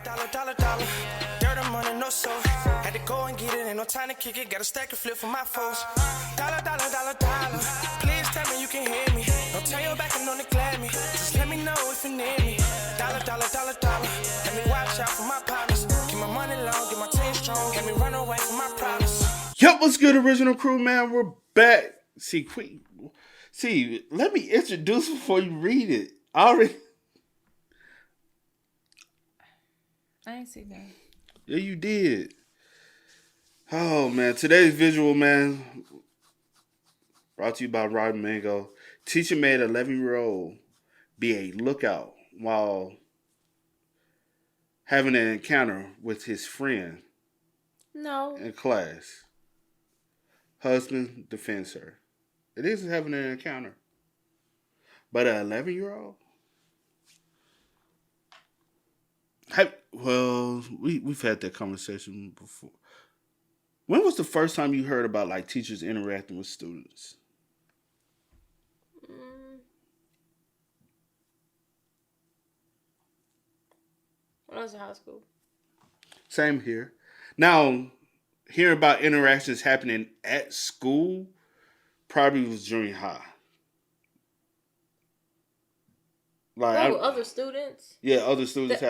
Dollar. Dirt and money, no soul. Had to go and get it, ain't no time to kick it. Got a stack of flip for my foes. Dollar. Please tell me you can hear me. Don't turn your back and don't neglect me. Just let me know if you need me. Dollar. Let me watch out for my partners. Keep my money long, get my team strong. Let me run away from my problems. Yup, what's good, original crew, man? We're back. See, let me introduce before you read it. I ain't seen that. Yeah, you did. Oh, man. Today's visual, man, brought to you by Robin Mango. Teacher made an 11-year-old be a lookout while having an encounter with his friend in class. Husband defends her. It is having an encounter. But an 11-year-old? We've had that conversation before. When was the first time you heard about like teachers interacting with students? When I was in high school. Same here. Now, hearing about interactions happening at school probably was junior high. Like other students? Yeah, other students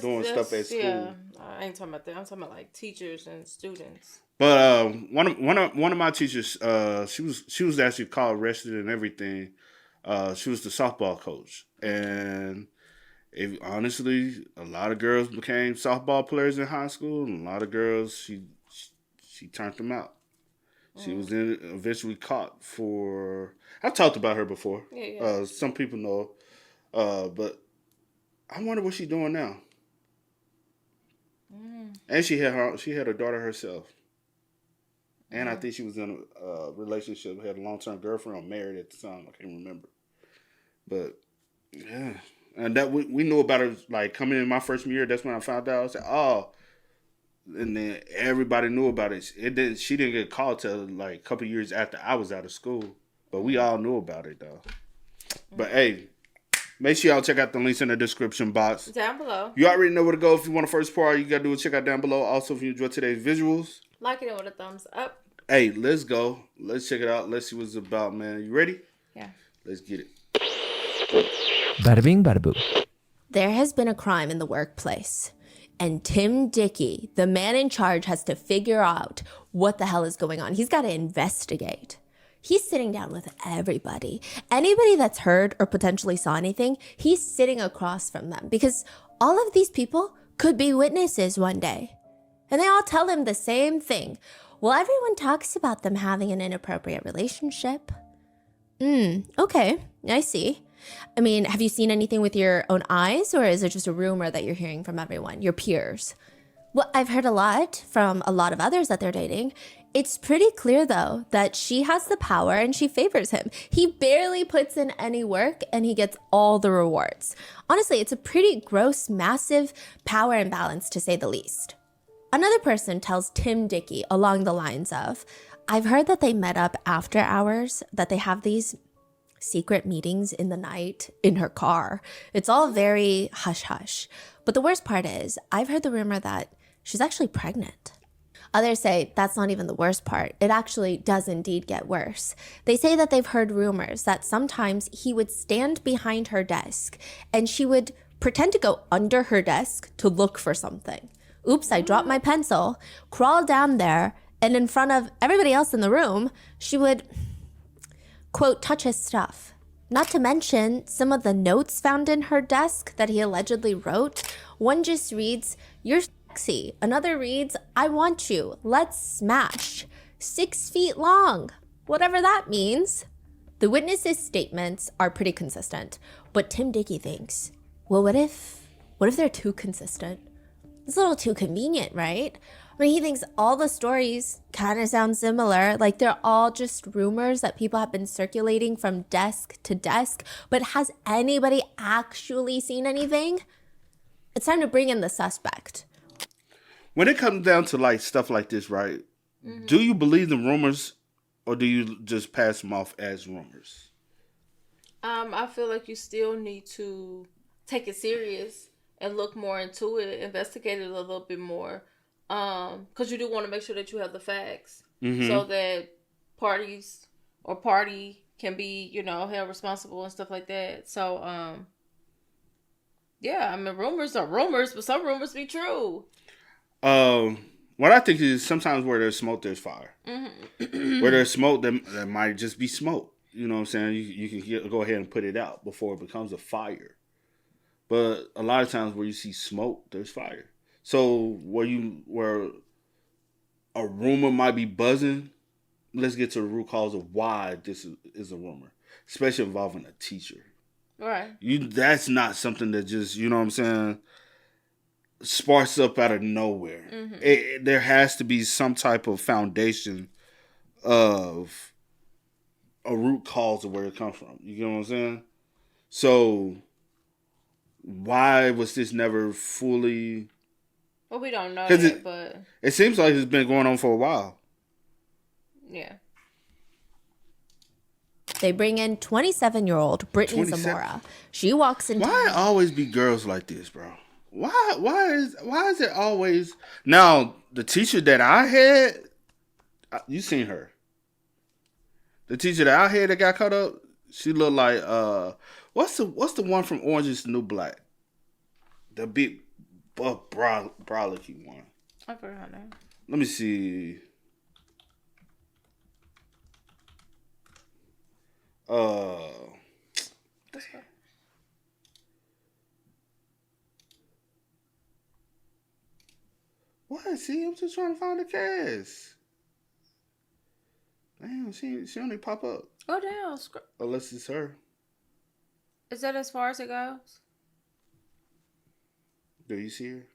doing stuff at school. Yeah, I ain't talking about that. I'm talking about like teachers and students. But one of my teachers, she was actually called arrested and everything. She was the softball coach, and honestly, a lot of girls became softball players in high school, and a lot of girls she turned them out. She was eventually caught for. I've talked about her before. Yeah. Some people know. But I wonder what she's doing now. And she had her daughter herself. And I think she was in a relationship, had a long-term girlfriend or married at the time. I can't remember. But yeah. And that we knew about her like coming in my freshman year. That's when I found out. I said, oh. And then everybody knew about it. She didn't get caught till like a couple years after I was out of school. But we all knew about it though. But hey, make sure y'all check out the links in the description box. Down below. You already know where to go. If you want the first part, you got to do is check out down below. Also, if you enjoyed today's visuals, like it with a thumbs up. Hey, let's go. Let's check it out. Let's see what it's about, man. You ready? Yeah. Let's get it. Bada bing, bada boo. There has been a crime in the workplace, and Tim Dickey, the man in charge, has to figure out what the hell is going on. He's got to investigate. He's sitting down with everybody. Anybody that's heard or potentially saw anything, he's sitting across from them because all of these people could be witnesses one day. And they all tell him the same thing. Well, everyone talks about them having an inappropriate relationship. Okay, I see. I mean, have you seen anything with your own eyes, or is it just a rumor that you're hearing from everyone, your peers? Well, I've heard a lot from a lot of others that they're dating. It's pretty clear, though, that she has the power and she favors him. He barely puts in any work and he gets all the rewards. Honestly, it's a pretty gross, massive power imbalance, to say the least. Another person tells Tim Dickey along the lines of, I've heard that they met up after hours, that they have these secret meetings in the night in her car. It's all very hush-hush. But the worst part is, I've heard the rumor that she's actually pregnant. Others say that's not even the worst part. It actually does indeed get worse. They say that they've heard rumors that sometimes he would stand behind her desk and she would pretend to go under her desk to look for something. Oops, I dropped my pencil, crawl down there, and in front of everybody else in the room, she would, quote, touch his stuff. Not to mention some of the notes found in her desk that he allegedly wrote. One just reads, "You're sexy." Another reads, "I want you. Let's smash." 6 feet long. Whatever that means. The witnesses' statements are pretty consistent. But Tim Dickey thinks, well, what if they're too consistent? It's a little too convenient, right? I mean, he thinks all the stories kind of sound similar. Like they're all just rumors that people have been circulating from desk to desk. But has anybody actually seen anything? It's time to bring in the suspect. When it comes down to like stuff like this, right? Mm-hmm. Do you believe the rumors or do you just pass them off as rumors? I feel like you still need to take it serious and look more into it, investigate it a little bit more. Because you do want to make sure that you have the facts so that party can be, held responsible and stuff like that. So, yeah, I mean, rumors are rumors, but some rumors be true. What I think is sometimes where there's smoke, there's fire. Where there's smoke, there might just be smoke. You know what I'm saying? You can go ahead and put it out before it becomes a fire. But a lot of times where you see smoke, there's fire. So where a rumor might be buzzing, let's get to the root cause of why this is a rumor, especially involving a teacher. Right. That's not something that just, you know what I'm saying, sparks up out of nowhere. There has to be some type of foundation of a root cause of where it comes from. You get what I'm saying? So why was this never fully... Well, we don't know yet, but... It seems like it's been going on for a while. Yeah. They bring in 27-year-old Brittany Zamora. She walks into... Why always be girls like this, bro? Why is it always... Now, the teacher that I had, you seen her. The teacher that I had that got caught up, she looked like, what's the one from Orange is the New Black? The big buff brolicky one. I forgot her name. Let me see. What? See, I'm just trying to find the cast. Damn, she only pop up. Go down. Unless it's her. Is that as far as it goes? Do you see her?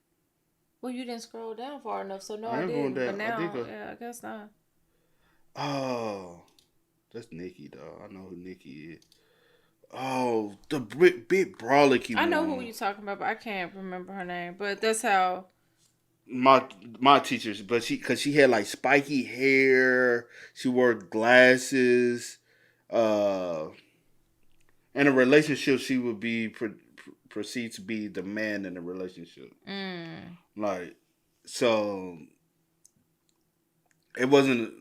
Well, you didn't scroll down far enough, so no, I I am didn't. going down. But now, I did go. yeah, I guess not. Oh, that's Nikki, though. I know who Nikki is. Oh, the big brolicky one. I know who you're talking about, but I can't remember her name. But that's how... My teachers, but because she had like spiky hair, she wore glasses, in a relationship she would be proceed to be the man in the relationship. Like, so it wasn't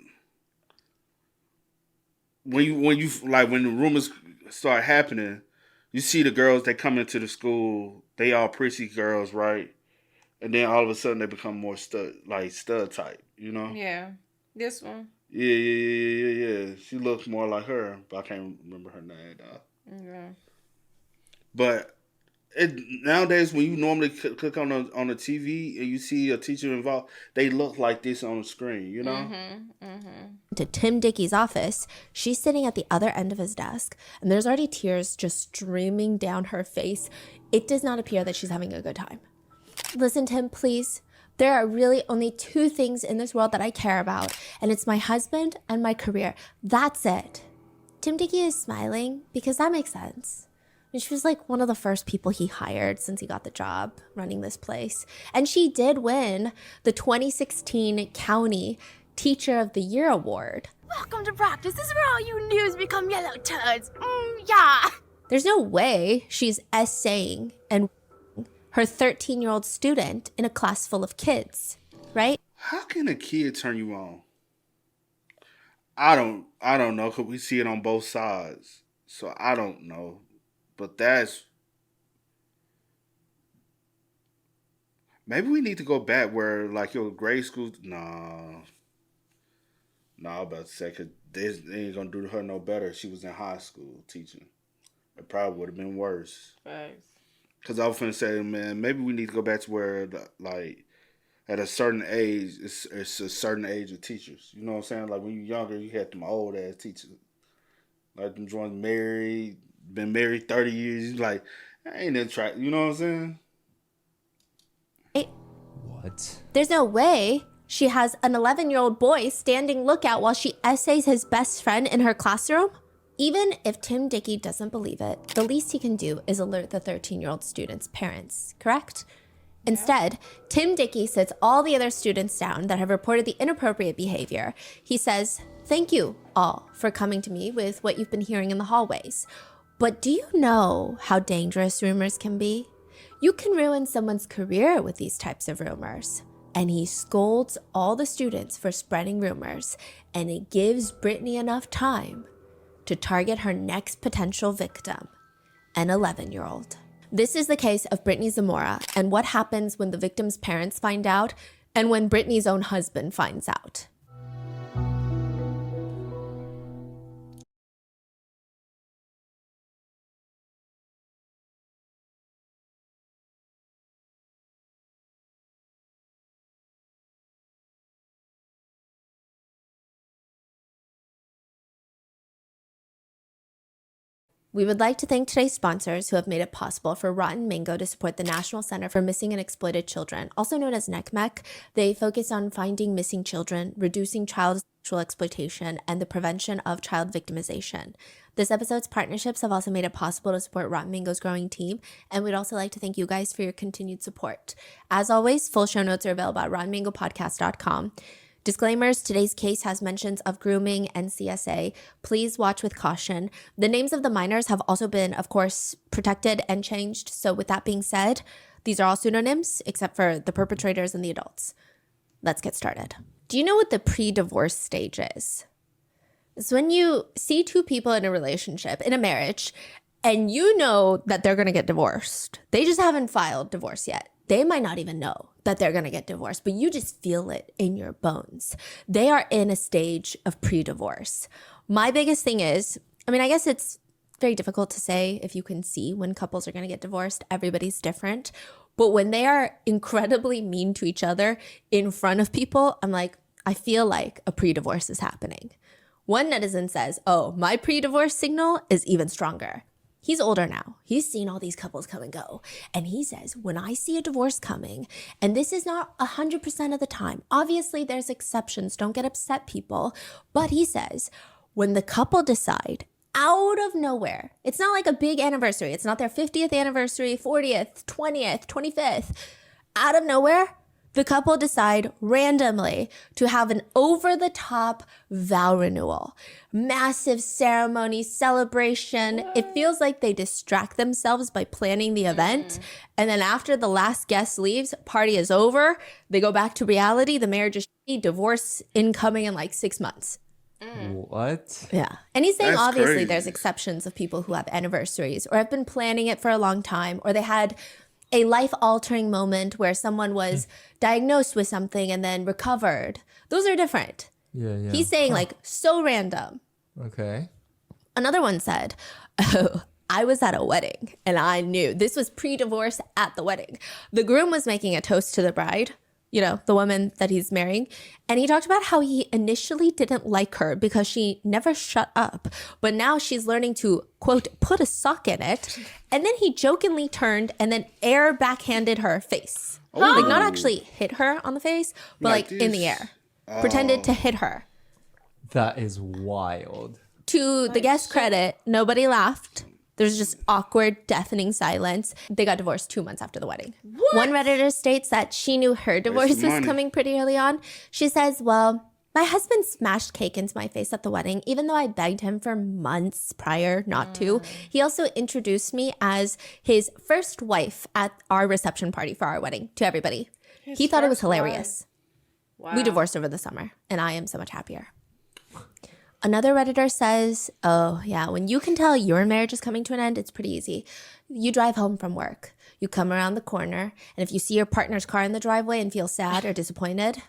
when the rumors start happening, you see the girls that come into the school, they all pretty girls, right? And then all of a sudden they become more stud type, you know? Yeah. This one. Yeah. She looks more like her, but I can't remember her name, though. Yeah. But nowadays, when you normally click on the TV and you see a teacher involved, they look like this on the screen, you know? To Tim Dickey's office, she's sitting at the other end of his desk, and there's already tears just streaming down her face. It does not appear that she's having a good time. Listen, Tim, please. There are really only two things in this world that I care about, and it's my husband and my career. That's it. Tim Dickey is smiling because that makes sense. I mean, she was like one of the first people he hired since he got the job running this place. And she did win the 2016 County Teacher of the Year Award. Welcome to practice. This is where all you noobs become yellow turds. Yeah. There's no way she's SAing and her 13-year-old student in a class full of kids, right? How can a kid turn you on? I don't know, because we see it on both sides. So I don't know. But maybe we need to go back where, like, your grade school... No, I'm about to say, because they ain't going to do her no better if she was in high school teaching. It probably would have been worse. Thanks. Because I was finna say, man, maybe we need to go back to where, like, at a certain age, it's a certain age of teachers. You know what I'm saying? Like, when you're younger, you had them old-ass teachers. Like, them joints been married 30 years. You like, I ain't in track. You know what I'm saying? What? There's no way she has an 11-year-old boy standing lookout while she essays his best friend in her classroom. Even if Tim Dickey doesn't believe it, the least he can do is alert the 13-year-old student's parents, correct? Instead, Tim Dickey sits all the other students down that have reported the inappropriate behavior. He says, "Thank you all for coming to me with what you've been hearing in the hallways. But do you know how dangerous rumors can be? You can ruin someone's career with these types of rumors. And he scolds all the students for spreading rumors, and it gives Brittany enough time to target her next potential victim, an 11-year-old. This is the case of Brittany Zamora and what happens when the victim's parents find out and when Brittany's own husband finds out. We would like to thank today's sponsors who have made it possible for Rotten Mango to support the National Center for Missing and Exploited Children, also known as NECMEC. They focus on finding missing children, reducing child sexual exploitation, and the prevention of child victimization. This episode's partnerships have also made it possible to support Rotten Mango's growing team, and we'd also like to thank you guys for your continued support. As always, full show notes are available at rottenmangopodcast.com. Disclaimers, today's case has mentions of grooming and CSA. Please watch with caution. The names of the minors have also been, of course, protected and changed. So with that being said, these are all pseudonyms except for the perpetrators and the adults. Let's get started. Do you know what the pre-divorce stage is? It's when you see two people in a relationship, in a marriage, and you know that they're going to get divorced. They just haven't filed divorce yet. They might not even know that they're going to get divorced, but you just feel it in your bones. They are in a stage of pre-divorce. My biggest thing is, I guess it's very difficult to say if you can see when couples are going to get divorced. Everybody's different. But when they are incredibly mean to each other in front of people, I'm like, I feel like a pre-divorce is happening. One netizen says, oh, my pre-divorce signal is even stronger. He's older now. He's seen all these couples come and go. And he says, when I see a divorce coming, and this is not 100% of the time, obviously there's exceptions, don't get upset, people. But he says, when the couple decide out of nowhere, it's not like a big anniversary. It's not their 50th anniversary, 40th, 20th, 25th. Out of nowhere, the couple decide randomly to have an over-the-top vow renewal. Massive ceremony, celebration. It feels like they distract themselves by planning the event. And then after the last guest leaves, party is over. They go back to reality. The marriage is shitty, divorce incoming in like 6 months. What? Yeah. And he's saying That's obviously crazy. there's exceptions of people who have anniversaries or have been planning it for a long time, or they had a life-altering moment where someone was diagnosed with something and then recovered. Those are different. Yeah. He's saying like so random. Okay. Another one said, oh, I was at a wedding and I knew. This was pre-divorce at the wedding. The groom was making a toast to the bride, the woman that he's marrying. And he talked about how he initially didn't like her because she never shut up. But now she's learning to, quote, put a sock in it. And then he jokingly turned and then air backhanded her face. Like not actually hit her on the face, but like in the air. Pretended to hit her. That is wild. To the guest credit, nobody laughed. There's just awkward, deafening silence. They got divorced 2 months after the wedding. What? One Redditor states that she knew her divorce was coming pretty early on. She says, well, my husband smashed cake into my face at the wedding, even though I begged him for months prior not to. He also introduced me as his first wife at our reception party for our wedding to everybody. He thought it was hilarious. Wow. We divorced over the summer, and I am so much happier. Another Redditor says, oh, yeah, when you can tell your marriage is coming to an end, it's pretty easy. You drive home from work. You come around the corner, and if you see your partner's car in the driveway and feel sad or disappointed,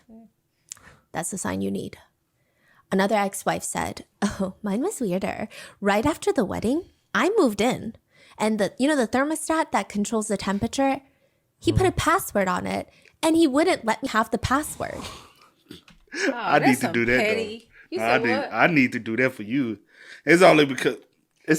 that's the sign you need. Another ex-wife said, oh, mine was weirder. Right after the wedding, I moved in. And the thermostat that controls the temperature, he put a password on it, and he wouldn't let me have the password. I need to do that, petty. though. You said what? I need to do that for you. It's only because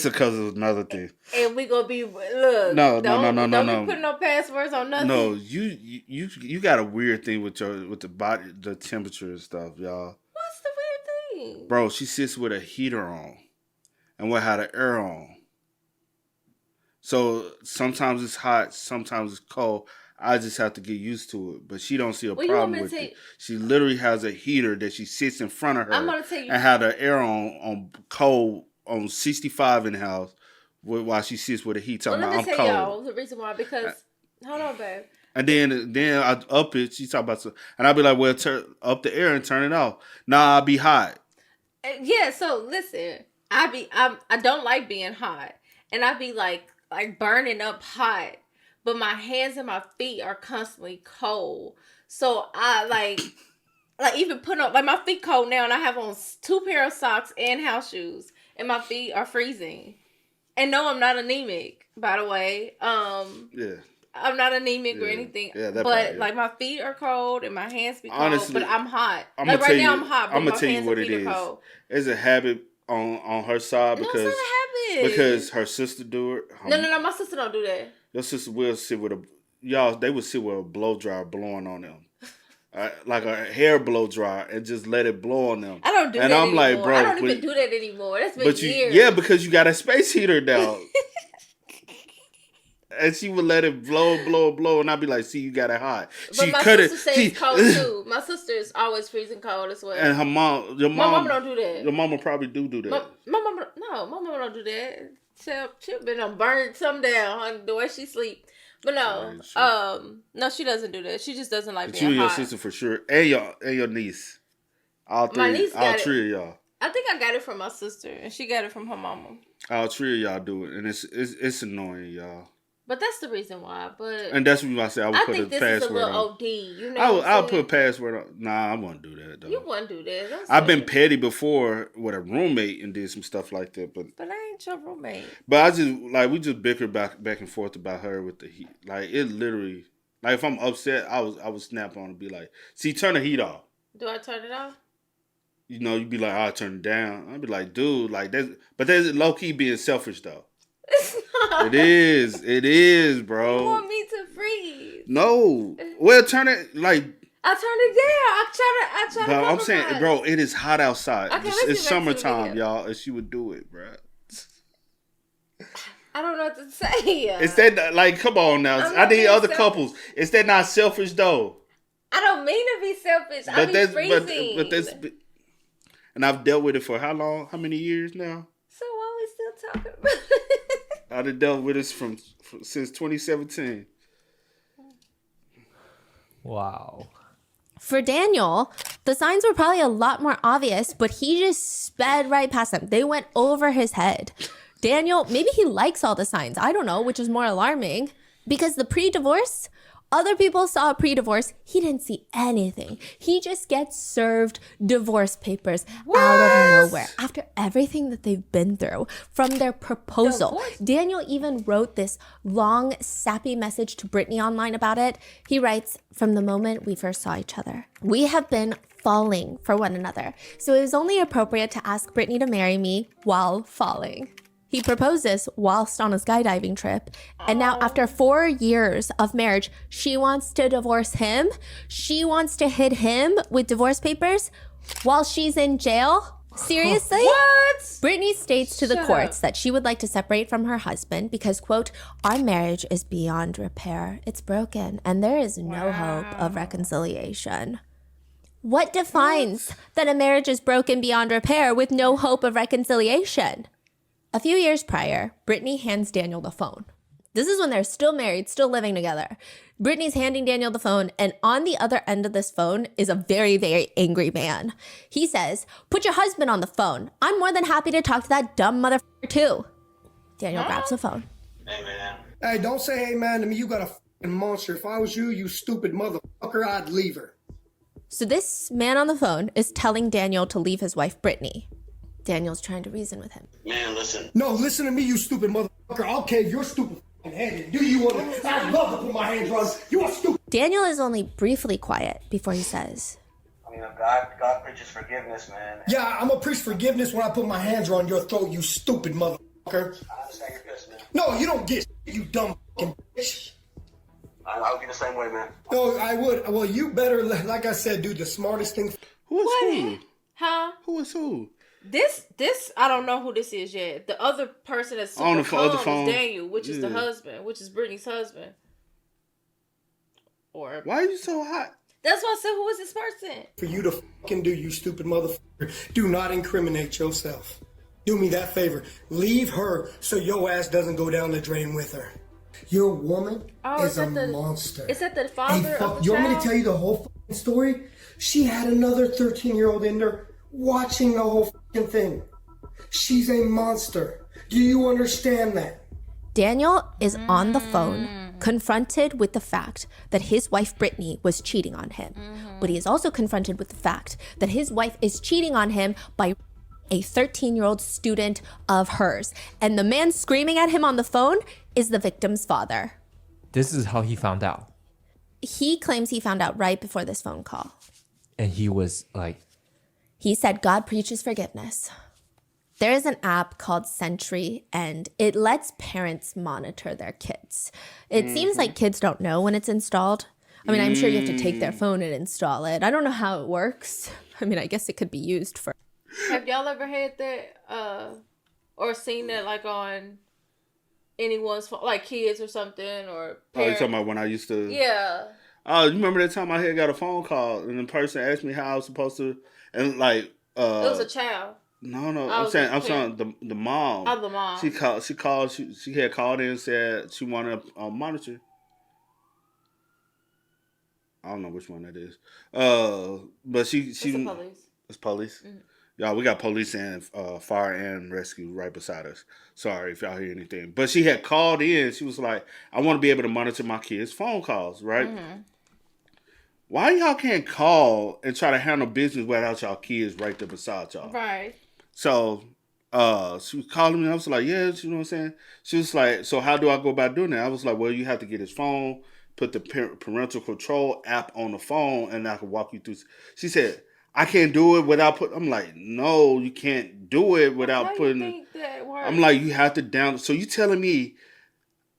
of another thing. And we gonna be look. No. Don't be putting no passwords on nothing. No, you got a weird thing with the body, the temperature and stuff, y'all. What's the weird thing? Bro, she sits with a heater on, and will have the air on. So sometimes it's hot, sometimes it's cold. I just have to get used to it. But she don't see a problem with it. She literally has a heater that she sits in front of her I'm gonna tell you, and have the air on cold on 65 in the house while she sits with the heat. Well, Talking let me about, I'm tell cold. y'all the reason why, because Hold on, babe. And then I up it. She talk about some, and I'll be like, well, turn up the air and turn it off. Nah, I'll be hot. Yeah, so listen, I don't like being hot, and I be like burning up hot, but my hands and my feet are constantly cold. So I like even put on my feet cold now, and I have on 2 pair of socks and house shoes, and my feet are freezing. And no, I'm not anemic, by the way. Yeah. I'm not anemic or anything. Yeah, that but part, yeah. like my feet are cold and my hands be cold. Honestly, but I'm hot. I'm like gonna right tell now you, I'm hot, but I'm my gonna tell you hands what and it feet is. are cold. It's a habit on her side No, because it's not a habit. because her sister do it. No, my sister don't do that. Your sister will sit with they would sit with a blow dryer blowing on them. Like a hair blow dryer and just let it blow on them. I don't do that I'm anymore. like, bro, I don't even do that anymore. That's been years. Yeah, because you got a space heater now. And she would let it blow, and I'd be like, see, you got it hot. But my sister stays cold too. My sister is always freezing cold as well. And my mama don't do that. Your mama probably do that. My mama don't do that. She'll been on burn some down on the way she sleep. But no, no, she doesn't do that. She just doesn't like but being you and hot. your sister for sure, and your niece. All My niece got three of y'all. I think I got it from my sister, and she got it from her mama. All 3 of y'all do it, and it's annoying, y'all. But that's the reason why. But and that's what I say. I would put a think this password is a little on. OD. You know, I'll put a password on. Nah, I won't do that though. You wouldn't do that. Don't I've say been it. petty before with a roommate and did some stuff like that, but I ain't your roommate. But I just we just bicker back and forth about her with the heat. Like it literally, like if I'm upset, I would snap on and be like, "See, turn the heat off." Do I turn it off? You know, you'd be like, "I'll turn it down." I'd be like, "Dude, like that's," but that's low key being selfish though. It's not. It is, bro. You want me to freeze? No, well, turn it like. I turn it down. I try to. But I'm saying, bro, it is hot outside. Okay, let's it's get back to the summertime, video. y'all, and she would do it, bro. I don't know what to say. Is that like, come on now? I'm I not need being other selfish. couples. Is that not selfish though? I don't mean to be selfish. I But be that's freezing. but that's and I've dealt with it for how long? How many years now? So why we still talking about it? I've dealt with this from since 2017. Wow. For Daniel, the signs were probably a lot more obvious, but he just sped right past them. They went over his head. Daniel, maybe he likes all the signs. I don't know, which is more alarming. Because the pre-divorce, other people saw a pre-divorce. He didn't see anything. He just gets served divorce papers out of nowhere. After everything that they've been through from their proposal. Divorce? Daniel even wrote this long, sappy message to Brittany online about it. He writes, "From the moment we first saw each other, we have been falling for one another. So it was only appropriate to ask Brittany to marry me while falling." He proposed this whilst on a skydiving trip. And now after 4 years of marriage, she wants to divorce him. She wants to hit him with divorce papers while she's in jail. Seriously? What? Brittany states to the Shut courts up. that she would like to separate from her husband because, quote, "Our marriage is beyond repair. It's broken and there is no hope of reconciliation." What defines that a marriage is broken beyond repair with no hope of reconciliation? A few years prior, Brittany hands Daniel the phone. This is when they're still married, still living together. Brittany's handing Daniel the phone, and on the other end of this phone is a very, very angry man. He says, "Put your husband on the phone. I'm more than happy to talk to that dumb motherfucker too." Daniel grabs the phone. Hey, don't say hey man to me. You got a fucking monster. If I was you, you stupid motherfucker, I'd leave her. So this man on the phone is telling Daniel to leave his wife, Brittany. Daniel's trying to reason with him. Man, listen. No, listen to me, you stupid motherfucker. I'll cave your stupid fucking head in. Do you want to? I'd love to put my hands on you. You are stupid. Daniel is only briefly quiet before he says, I mean, God preaches forgiveness, man. Yeah, I'm gonna preach forgiveness when I put my hands on your throat, you stupid motherfucker. I understand your pissed, man. No, you don't get shit, you dumb fucking bitch. I'll be the same way, man. No, I would. Well, you better, like I said, do the smartest thing. Who is who? Huh? Who is who? This I don't know who this is yet. The other person that's On super the other calm phone. is Daniel, which is the Yeah. husband, which is Brittany's husband. Or Why are you so hot? that's why I said, who is this person? For you to fucking do, you stupid motherfucker. Do not incriminate yourself. Do me that favor. Leave her so your ass doesn't go down the drain with her. Your woman Oh, is a monster. Is that the Hey, father fuck, of the you want me to child? tell you the whole fucking story? She had another 13-year-old in there watching the whole fucking thing. She's a monster. Do you understand that? Daniel is on the phone, confronted with the fact that his wife Brittany was cheating on him. But he is also confronted with the fact that his wife is cheating on him by a 13-year-old student of hers. And the man screaming at him on the phone is the victim's father. This is how he found out. He claims he found out right before this phone call. And he was like, He said God preaches forgiveness. There is an app called Sentry, and it lets parents monitor their kids. It seems like kids don't know when it's installed. I mean, I'm sure you have to take their phone and install it. I don't know how it works. I mean, I guess it could be used for... Have y'all ever had that or seen that like on anyone's phone, like kids or something, or Oh, you parents? talking about when I used to? Yeah. Oh, you remember that time I had got a phone call and the person asked me how I was supposed to, and like, It was a child. no, Oh, I'm it saying was a the mom. Oh, the mom. She called. She had called in and said she wanted a monitor. I don't know which one that is. But she It's the police. It's police. Y'all, we got police and fire and rescue right beside us. Sorry if y'all hear anything. But she had called in. She was like, I want to be able to monitor my kids' phone calls, right? Why y'all can't call and try to handle business without y'all kids right there beside y'all? Right. So she was calling me. I was like, yeah, you know what I'm saying? She was like, so how do I go about doing that? I was like, well, you have to get his phone, put the parental control app on the phone, and I can walk you through. She said, I can't do it without putting. I'm like, no, you can't do it without How putting. do you think that works? I'm like, you have to download. So you telling me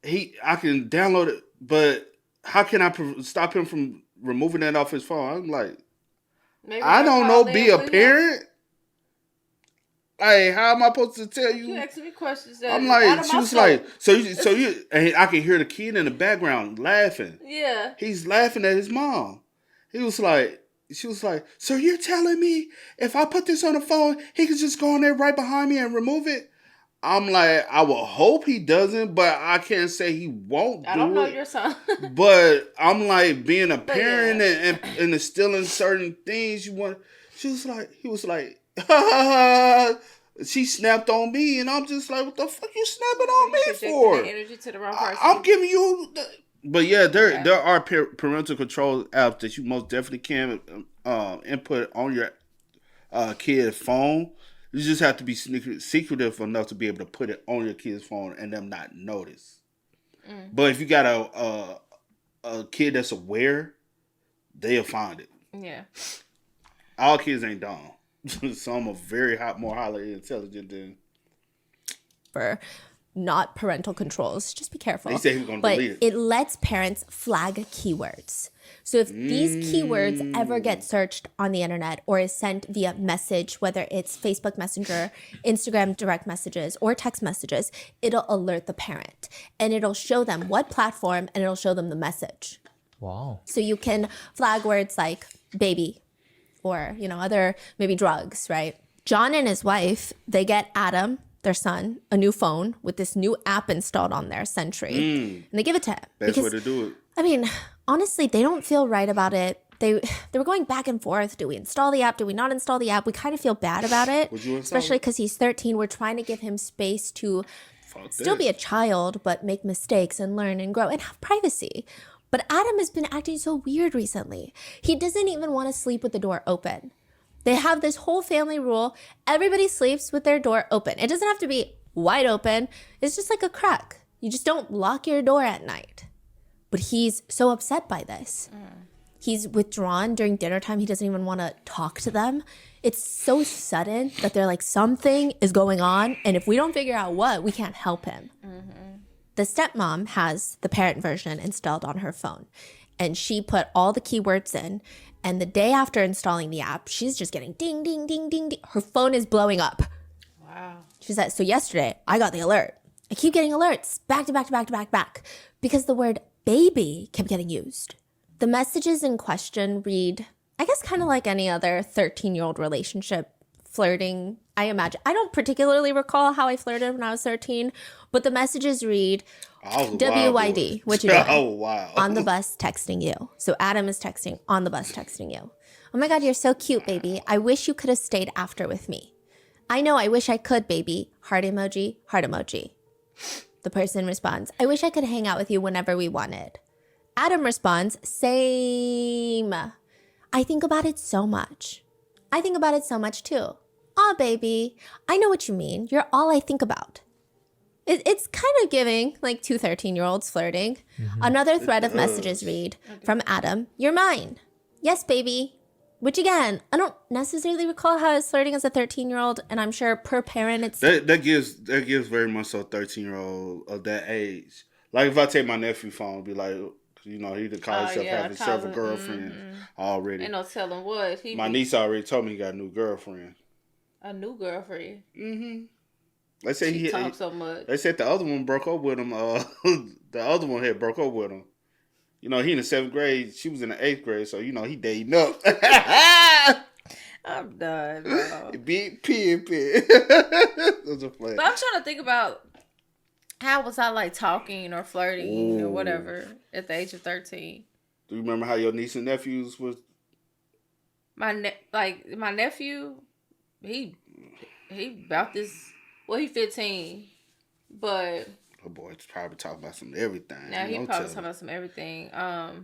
I can download it, but how can I stop him from removing that off his phone? I'm like, Maybe I they'll don't know. call Be in a with him. parent. Like, how am I supposed to tell you? You asking me questions that I'm out like, of she my was scope. like, so you, and I can hear the kid in the background laughing. Yeah. He's laughing at his mom. She was like, so you're telling me if I put this on the phone, he could just go on there right behind me and remove it? I'm like, I will hope he doesn't, but I can't say he won't do it. I don't know your son. But I'm like, being a parent yeah. and instilling certain things you want. He was like, she snapped on me, and I'm just like, what the fuck you snapping on me for? That energy to the wrong person. I'm giving you. But yeah, there are parental control apps that you most definitely can input on your kid's phone. You just have to be secretive enough to be able to put it on your kid's phone and them not notice. But if you got a kid that's aware, they'll find it. Yeah. All kids ain't dumb. Some are very more highly intelligent than. For not parental controls. Just be careful. He said he was gonna but delete it. It lets parents flag keywords. So if these keywords ever get searched on the internet or is sent via message, whether it's Facebook Messenger, Instagram direct messages, or text messages, it'll alert the parent. And it'll show them what platform, and it'll show them the message. wow. So you can flag words like baby or, other maybe drugs, right? John and his wife, they get Adam, their son, a new phone with this new app installed on there, Sentry. And they give it to him. Best way to do it. I mean, honestly, they don't feel right about it. They were going back and forth. Do we install the app? Do we not install the app? We kind of feel bad about it. Would you install especially it? because he's 13. We're trying to give him space to still be a child, but make mistakes and learn and grow and have privacy. But Adam has been acting so weird recently. He doesn't even want to sleep with the door open. They have this whole family rule. Everybody sleeps with their door open. It doesn't have to be wide open. It's just like a crack. You just don't lock your door at night. But he's so upset by this. He's withdrawn during dinner time. He doesn't even want to talk to them. It's so sudden that they're like, something is going on. And if we don't figure out what, we can't help him. The stepmom has the parent version installed on her phone. And she put all the keywords in. And the day after installing the app, she's just getting ding, ding, ding, ding, ding. Her phone is blowing up. Wow. She said, so yesterday I got the alert. I keep getting alerts back to back to back to back to back because the word baby kept getting used. The messages in question read, I guess kind of like any other 13-year-old relationship flirting. I imagine. I don't particularly recall how I flirted when I was 13, but the messages read, WYD, what you doing? Oh, wow. On the bus texting you. So Adam is texting, on the bus texting you. Oh my God, you're so cute, baby. I wish you could have stayed after with me. I know, I wish I could, baby. Heart emoji, heart emoji. The person responds, I wish I could hang out with you whenever we wanted. Adam responds, same. I think about it so much. I think about it so much too. Aw, baby, I know what you mean. You're all I think about. It's kind of giving like two 13-year-olds flirting. Another thread of messages read from Adam, you're mine. Yes, baby. Which again, I don't necessarily recall how I was flirting as a 13-year-old, and I'm sure per parent it's that gives very much so 13-year-old of that age. Like if I take my nephew phone, be like, you know, he call himself having several girlfriends already. Ain't no telling what. My niece already told me he got a new girlfriend. A new girlfriend. They say She talks so much. They said the other one broke up with him. The other one had broke up with him. You know, he in the 7th grade. She was in the 8th grade, so you know he dating up. I'm done, bro. Big pin. Those are funny. But I'm trying to think about how was I like talking or flirting or whatever at the age of 13. Do you remember how your niece and nephews was? My nephew, he about this. Well, he 15, but Oh boy, he's probably talking about some everything. now he probably talking about some everything.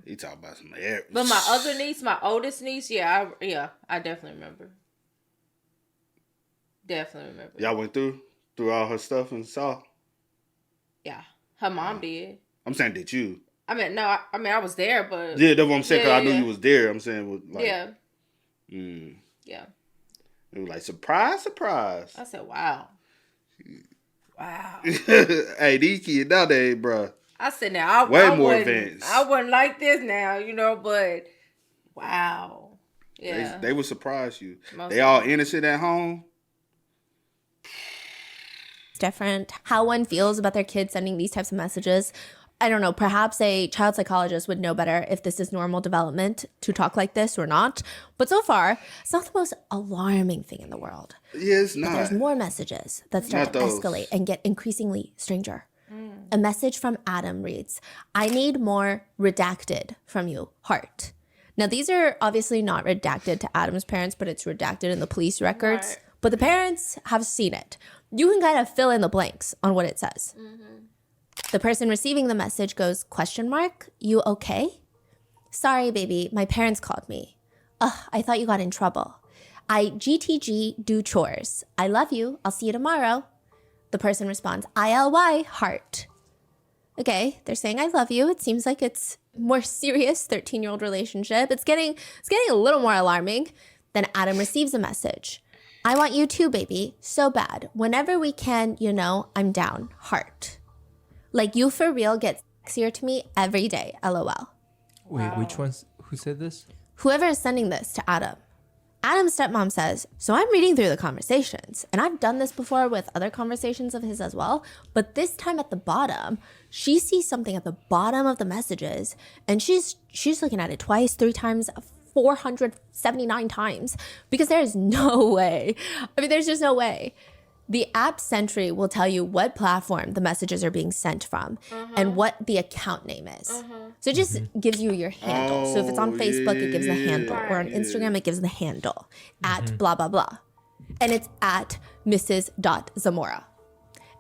He talking about some everything. But my other niece, my oldest niece, I definitely remember. Definitely remember. Y'all went through all her stuff and saw. Yeah, her mom did. I'm saying, did you? I mean, no, I was there, but Yeah, that's what I'm saying. Cause Yeah, I knew yeah. you was there. I'm saying, like, yeah, yeah. It was like surprise. I said, wow. Hey, these kids nowadays, bro. I said, now Way more advanced. I wasn't like this now, you know, but wow. Yeah. They would surprise you. Most They all innocent at home. different. How one feels about their kids sending these types of messages. I don't know, perhaps a child psychologist would know better if this is normal development to talk like this or not. But so far, it's not the most alarming thing in the world. Yeah, it's not. There's more messages that start Not to those. escalate and get increasingly stranger. A message from Adam reads, I need more redacted from you, heart. Now, these are obviously not redacted to Adam's parents, but it's redacted in the police records. Right. But the parents have seen it. You can kind of fill in the blanks on what it says. The person receiving the message goes, ? You okay? Sorry, baby. My parents called me. Ugh, I thought you got in trouble. I GTG do chores. I love you. I'll see you tomorrow. The person responds, ILY, heart. Okay, they're saying I love you. It seems like it's more serious 13-year-old relationship. It's getting a little more alarming. Then Adam receives a message. I want you too, baby. So bad. Whenever we can, you know, I'm down. Heart. Like you for real get sexier to me every day. LOL. Wait, which one's who said this? Whoever is sending this to Adam. Adam's stepmom says, so I'm reading through the conversations, and I've done this before with other conversations of his as well, but this time at the bottom, she sees something at the bottom of the messages, and she's looking at it twice, 3 times, 479 times, because there is no way. I mean, there's just no way. The app Sentry will tell you what platform the messages are being sent from and what the account name is. So it just gives you your handle. So if it's on Facebook, it gives the handle. Or on Instagram, it gives the handle. At blah, blah, blah. And it's at Mrs.Zamora.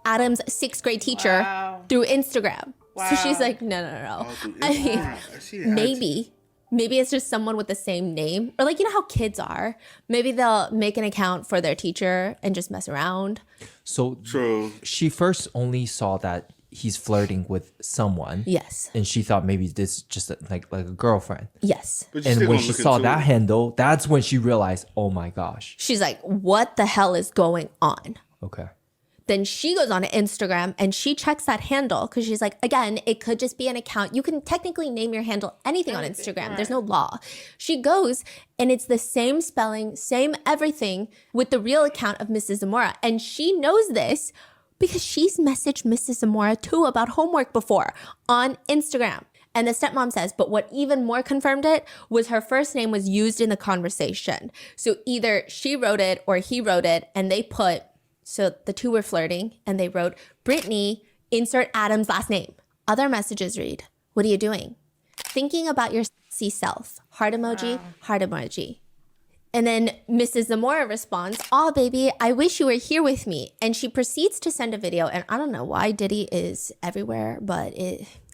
Adam's 6th grade teacher through Instagram. So she's like, no. I mean, maybe it's just someone with the same name. Or like, you know how kids are? Maybe they'll make an account for their teacher and just mess around. So True. she first only saw that he's flirting with someone. Yes. And she thought maybe this is just like a girlfriend. Yes. But you And still when gonna she look saw into that it. handle, that's when she realized, oh my gosh. She's like, what the hell is going on? Okay. Then she goes on to Instagram and she checks that handle because she's like, again, it could just be an account. You can technically name your handle anything on Instagram. There's no law. She goes and it's the same spelling, same everything with the real account of Mrs. Zamora. And she knows this because she's messaged Mrs. Zamora too about homework before on Instagram. And the stepmom says, but what even more confirmed it was her first name was used in the conversation. So either she wrote it or he wrote it, and they put, so the two were flirting, and they wrote, Brittany, insert Adam's last name. Other messages read, what are you doing? Thinking about your sexy self. Heart emoji, heart emoji. And then Mrs. Zamora responds, "Oh, baby, I wish you were here with me." And she proceeds to send a video. And I don't know why Diddy is everywhere, but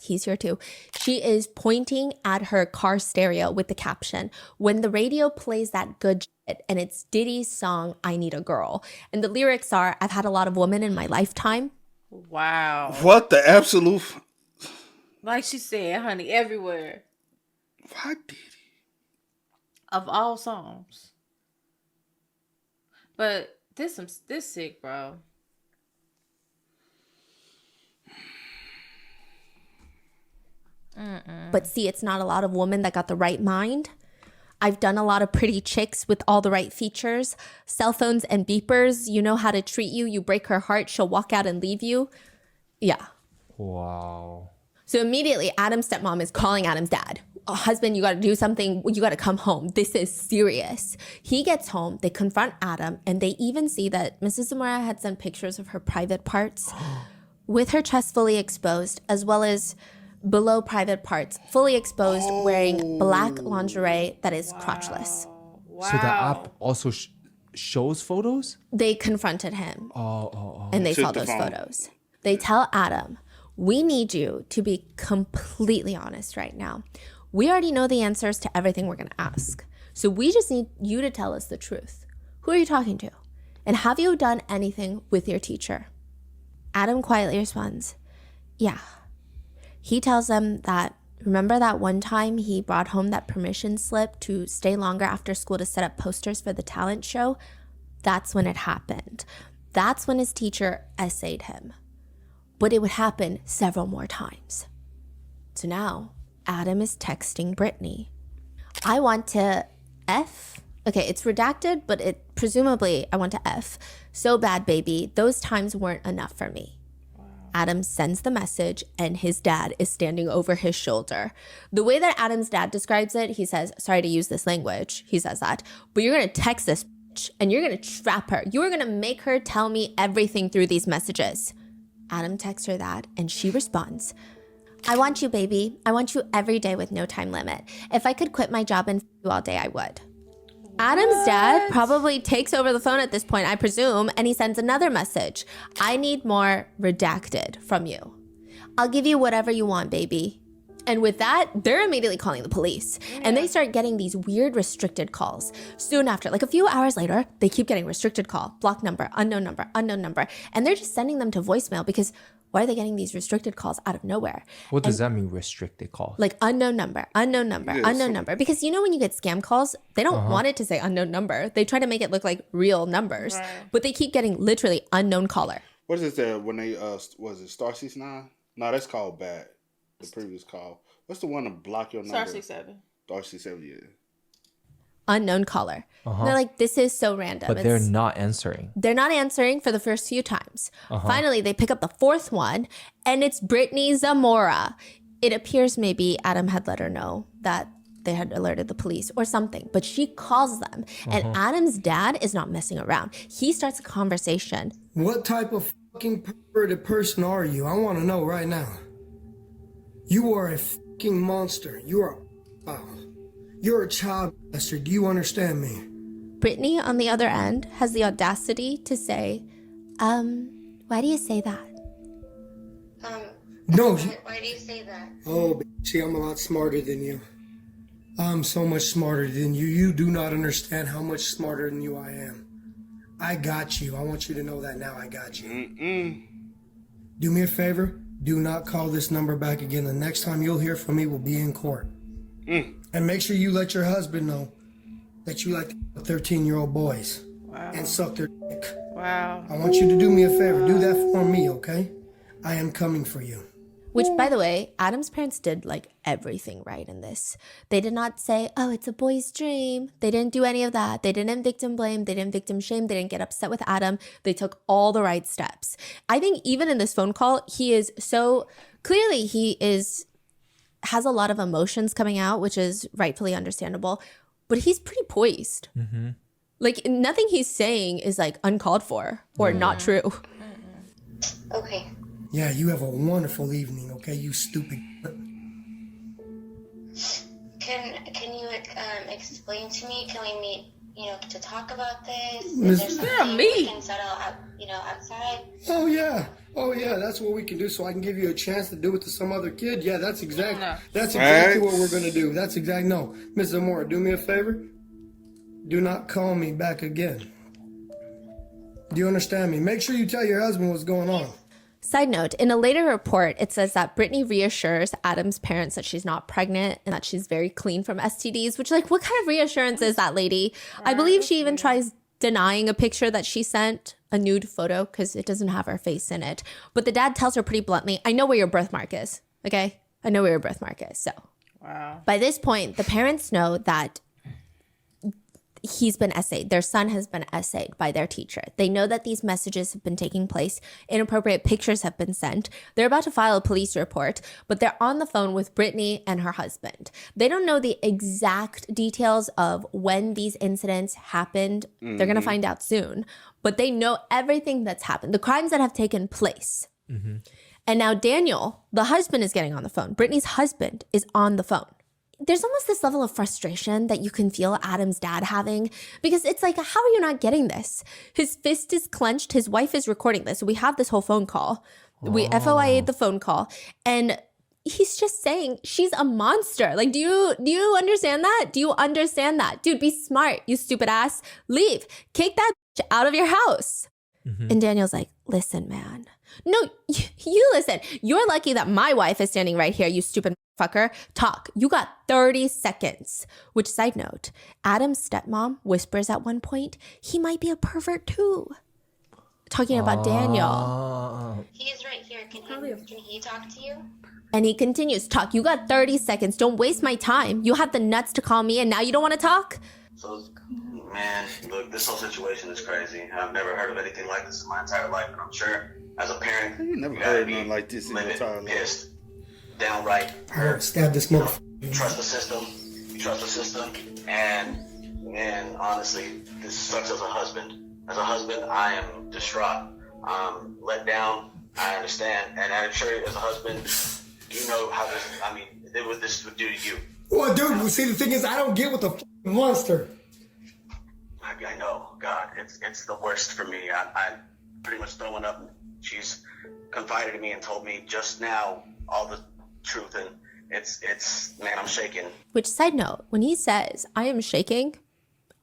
he's here too. She is pointing at her car stereo with the caption, "When the radio plays that good shit," and it's Diddy's song, "I Need a Girl." And the lyrics are, "I've had a lot of women in my lifetime." Wow. What the absolute? Like she said, honey, everywhere. Why Diddy? Of all songs. But this sick, bro. But see, it's not a lot of women that got the right mind. I've done a lot of pretty chicks with all the right features. Cell phones and beepers. You know how to treat you. You break her heart, she'll walk out and leave you. Yeah. Wow. So immediately, Adam's stepmom is calling Adam's dad. Oh, husband, you got to do something. You got to come home. This is serious. He gets home. They confront Adam, and they even see that Mrs. Zamora had sent pictures of her private parts with her chest fully exposed, as well as below private parts fully exposed, wearing black lingerie that is crotchless. Wow. So the app also shows photos? They confronted him, and they Took saw the those phone. photos. They tell Adam, "We need you to be completely honest right now. We already know the answers to everything we're going to ask. So we just need you to tell us the truth. Who are you talking to? And have you done anything with your teacher?" Adam quietly responds, "Yeah." He tells them that, remember that one time he brought home that permission slip to stay longer after school to set up posters for the talent show? That's when it happened. That's when his teacher essayed him. But it would happen several more times. So now, Adam is texting Brittany. "I want to F." Okay, it's redacted, but presumably I want to F. "So bad, baby. Those times weren't enough for me." Adam sends the message, and his dad is standing over his shoulder. The way that Adam's dad describes it, he says, "Sorry to use this language." He says that, "But you're going to text this bitch, and you're going to trap her. You're going to make her tell me everything through these messages." Adam texts her that, and she responds, "I want you, baby. I want you every day with no time limit. If I could quit my job and f you all day, I would." Adam's dad probably takes over the phone at this point, I presume, and he sends another message. "I need more redacted from you. I'll give you whatever you want, baby." And with that, they're immediately calling the police. And they start getting these weird restricted calls. Soon after, like a few hours later, they keep getting restricted call, block number, unknown number, unknown number. And they're just sending them to voicemail because why are they getting these restricted calls out of nowhere? What does that mean, restricted calls? Like unknown number, unknown number, unknown number. Because you know when you get scam calls, they don't want it to say unknown number. They try to make it look like real numbers. Right. But they keep getting literally unknown caller. What is it when they was it Star 69? No, that's called bad. The previous call. What's the one to block your number? Star 67. Star 67, yeah. Unknown caller. They're like, this is so random. But they're not answering. They're not answering for the first few times. Finally, they pick up the fourth one, and it's Brittany Zamora. It appears maybe Adam had let her know that they had alerted the police or something, but she calls them, and Adam's dad is not messing around. He starts a conversation. What type of fucking perverted person are you? I want to know right now. You are a fucking monster. You're a child molester. Do you understand me? Brittany, on the other end, has the audacity to say, why do you say that? No. Why do you say that? Oh, see, I'm a lot smarter than you. I'm so much smarter than you. You do not understand how much smarter than you I am. I got you. I want you to know that now. I got you. Do me a favor. Do not call this number back again. The next time you'll hear from me will be in court. And make sure you let your husband know that you like 13-year-old boys and suck their dick. Wow. I want you to do me a favor. Do that for me, okay? I am coming for you. Which, by the way, Adam's parents did like everything right in this. They did not say, "Oh, it's a boy's dream." They didn't do any of that. They didn't victim blame. They didn't victim shame. They didn't get upset with Adam. They took all the right steps. I think even in this phone call, he is so clearly he is has a lot of emotions coming out, which is rightfully understandable, but he's pretty poised. Like, nothing he's saying is like uncalled for or not true. Okay. Yeah, you have a wonderful evening, okay, you stupid. Can you explain to me? Can we meet? To talk about this? Miss- Is there Yeah, something me. we can settle out? Outside. Oh yeah, that's what we can do. So I can give you a chance to do it to some other kid. Yeah, that's exactly what we're gonna do. That's exactly no, Miss Zamora. Do me a favor. Do not call me back again. Do you understand me? Make sure you tell your husband what's going on. Side note, in a later report, it says that Brittany reassures Adam's parents that she's not pregnant and that she's very clean from STDs, which, like, what kind of reassurance is that, lady? I believe she even tries denying a picture that she sent, a nude photo, because it doesn't have her face in it. But the dad tells her pretty bluntly, I know where your birthmark is, okay? I know where your birthmark is. So by this point, the parents know that he's been essayed. Their son has been essayed by their teacher. They know that these messages have been taking place. Inappropriate pictures have been sent. They're about to file a police report, but they're on the phone with Brittany and her husband. They don't know the exact details of when these incidents happened. They're going to find out soon, but they know everything that's happened, the crimes that have taken place. And now Daniel, the husband, is getting on the phone. Brittany's husband is on the phone. There's almost this level of frustration that you can feel Adam's dad having, because it's like, how are you not getting this? His fist is clenched. His wife is recording this. We have this whole phone call. We FOIA'd the phone call, and he's just saying she's a monster. Like, do you understand that? Do you understand that? Dude, be smart, you stupid ass. Leave. Kick that bitch out of your house. And Daniel's like, listen, man. No, you listen. You're lucky that my wife is standing right here, you stupid fucker. Talk. You got 30 seconds. Which, side note, Adam's stepmom whispers at one point, he might be a pervert too. Talking about Daniel. He is right here. Can he talk to you? And he continues, talk. You got 30 seconds. Don't waste my time. You have the nuts to call me and now you don't want to talk? So, man, look, this whole situation is crazy. I've never heard of anything like this in my entire life, and I'm sure as a parent, You never you gotta heard be nothing like this in your livid, entire life. pissed, downright Hurt. Stab this motherfucker. You trust the system. You trust the system, and honestly, this sucks as a husband. As a husband, I am distraught. Let down. I understand, and I'm sure as a husband, you know how this. I mean, what this would do to you. Well, dude, see, the thing is, I don't get what the monster. I know, God, it's the worst for me. I'm pretty much throwing up. She's confided in me and told me just now all the truth, and it's man, I'm shaking. Which, side note, when he says, I am shaking,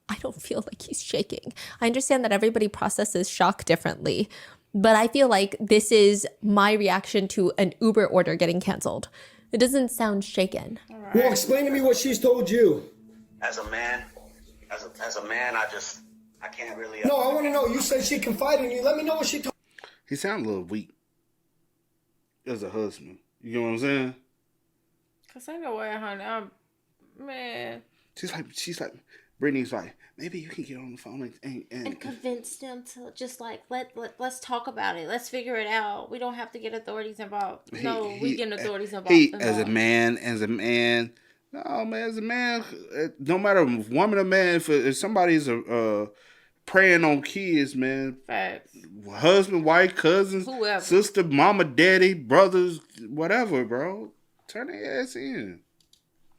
I don't feel like he's shaking. I understand that everybody processes shock differently, but I feel like this is my reaction to an Uber order getting canceled. It doesn't sound shaken. Well, explain to me what she's told you. As a man, I can't really. No, I want to know. You said she confided in you. Let me know what she told. He sounded a little weak as a husband. You know what I'm saying? Cause ain't no way, honey. Man. She's like, Brittany's like, maybe you can get on the phone And convince them to just like let's talk about it. Let's figure it out. We don't have to get authorities involved. We get authorities involved. As a man, no man, as a man, no matter if woman or man, if somebody's preying on kids, man, Facts. husband, wife, cousins, Whoever. sister, mama, daddy, brothers, whatever, bro, turn their ass in.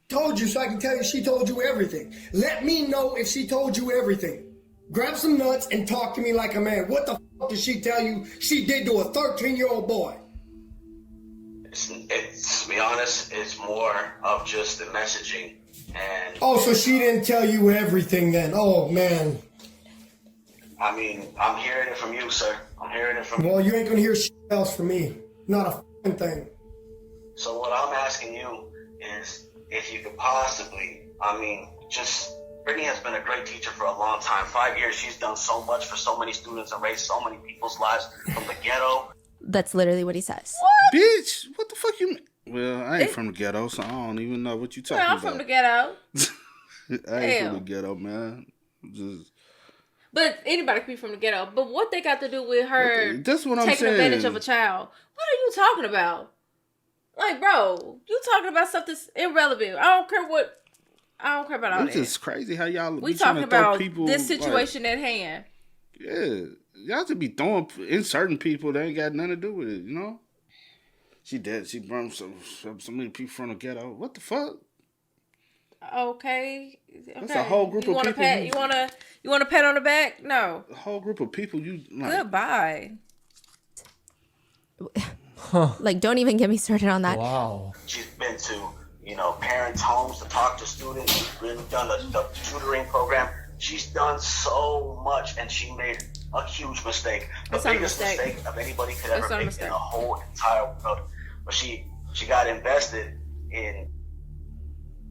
Told you so I can tell you she told you everything. Let me know if she told you everything. Grab some nuts and talk to me like a man. What the f*** did she tell you she did to a 13-year-old boy? It's to be honest, it's more of just the messaging and. Oh, so she didn't tell you everything then. Oh, man. I mean, I'm hearing it from you, sir. I'm hearing it from you. Well, you ain't gonna hear shit else from me. Not a f***ing thing. So what I'm asking you is if you could possibly, Brittany has been a great teacher for a long time. 5 years, she's done so much for so many students and raised so many people's lives from the ghetto. That's literally what he says. Bitch, what the fuck you mean? Well, I ain't from the ghetto, so I don't even know what you talking I'm about. from the ghetto. I ain't from the ghetto, man. Just. But anybody can be from the ghetto. But what they got to do with her That's what I'm taking saying. advantage of a child? What are you talking about? Like, bro, you talking about something irrelevant. I don't care about all It's that. just crazy how y'all We be trying talking to throw about people this situation at hand. Yeah, y'all should be throwing inserting people that ain't got nothing to do with it. You know. She dead. She brought so many people from the ghetto. What the fuck? Okay. That's a whole group of people. You want a pat on the back? No. A whole group of people. You like, goodbye. Like, don't even get me started on that. Wow. She's been to, parents' homes to talk to students. She's really done the tutoring program. She's done so much, and she made a huge mistake. The biggest mistake of anybody could ever make in the whole entire world. But she got invested in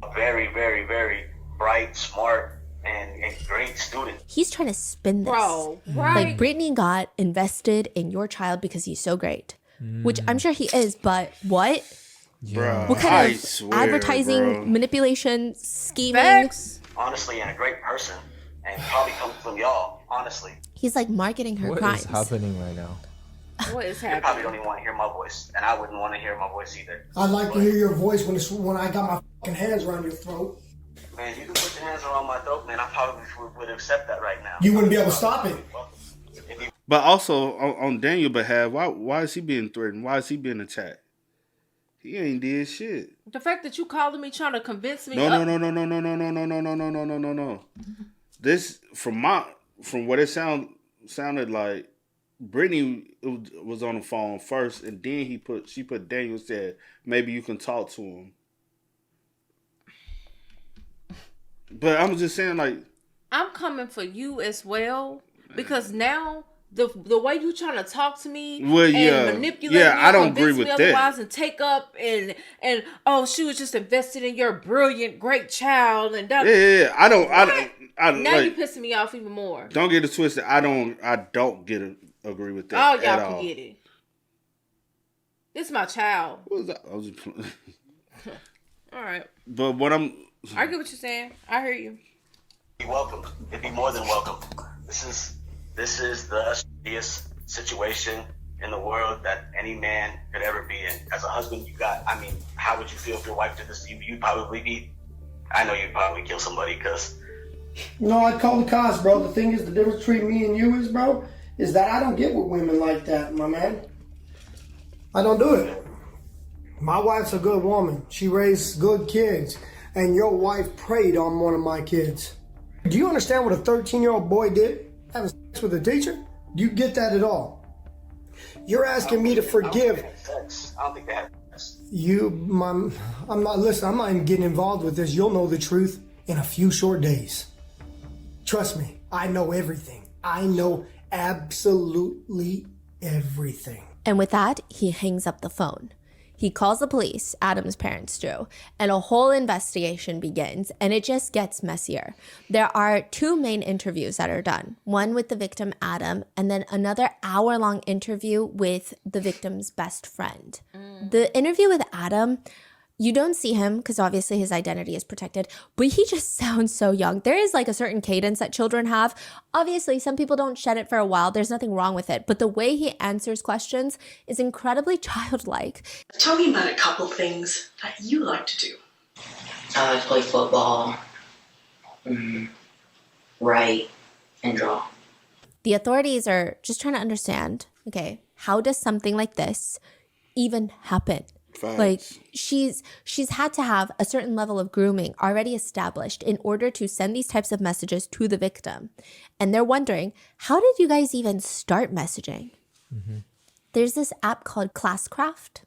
a very, very, very bright, smart, and great student. He's trying to spin this. Bro, right? Like, Brittany got invested in your child because he's so great. Which I'm sure he is, but what? Bro, what kind of advertising, manipulation, scheming? Facts. Honestly, and a great person, and probably comes from y'all, honestly. He's like marketing her crimes. What is happening right now? What is You happening? probably don't even want to hear my voice, and I wouldn't want to hear my voice either. I'd like to hear your voice when I got my fucking hands around your throat. Man, you can put your hands around my throat, man. I probably would accept that right now. You wouldn't be able to stop it. But also on Daniel's behalf, why is he being threatened? Why is he being attacked? He ain't did shit. The fact that you calling me trying to convince me. No. This from what it sounded like, Brittany was on the phone first, and then she put Daniel, said maybe you can talk to him. But I'm just saying, like, I'm coming for you as well, because now the way you trying to talk to me and manipulate me, I don't agree with that. Otherwise, and take up and she was just invested in your brilliant, great child and that. Yeah. I now like, you pissing me off even more. Don't get it twisted. I don't agree with that. Oh, y'all can get it. This is my child. What was that? I was just All right. But what I get what you're saying. I hear you. Be welcome. It'd be more than welcome. This is the shittiest situation in the world that any man could ever be in. As a husband, how would you feel if your wife did this to you? You'd probably you'd probably kill somebody because... No, I'd call the cops, bro. The thing is, the difference between me and you is that I don't get with women like that, my man. I don't do it. My wife's a good woman. She raised good kids. And your wife preyed on one of my kids. Do you understand what a 13-year-old boy did? Having sex with a teacher? Do you get that at all? You're asking me to forgive. I don't think they had sex. I'm not even getting involved with this. You'll know the truth in a few short days. Trust me, I know everything. I know absolutely everything. And with that, he hangs up the phone. He calls the police, Adam's parents do, and a whole investigation begins, and it just gets messier. There are two main interviews that are done, one with the victim, Adam, and then another hour-long interview with the victim's best friend. The interview with Adam, you don't see him because obviously his identity is protected, but he just sounds so young. There is like a certain cadence that children have. Obviously, some people don't shed it for a while. There's nothing wrong with it. But the way he answers questions is incredibly childlike. Tell me about a couple things that you like to do. I play football, write, and draw. The authorities are just trying to understand, okay, how does something like this even happen? Facts. Like she's had to have a certain level of grooming already established in order to send these types of messages to the victim. And they're wondering, how did you guys even start messaging? There's this app called Classcraft.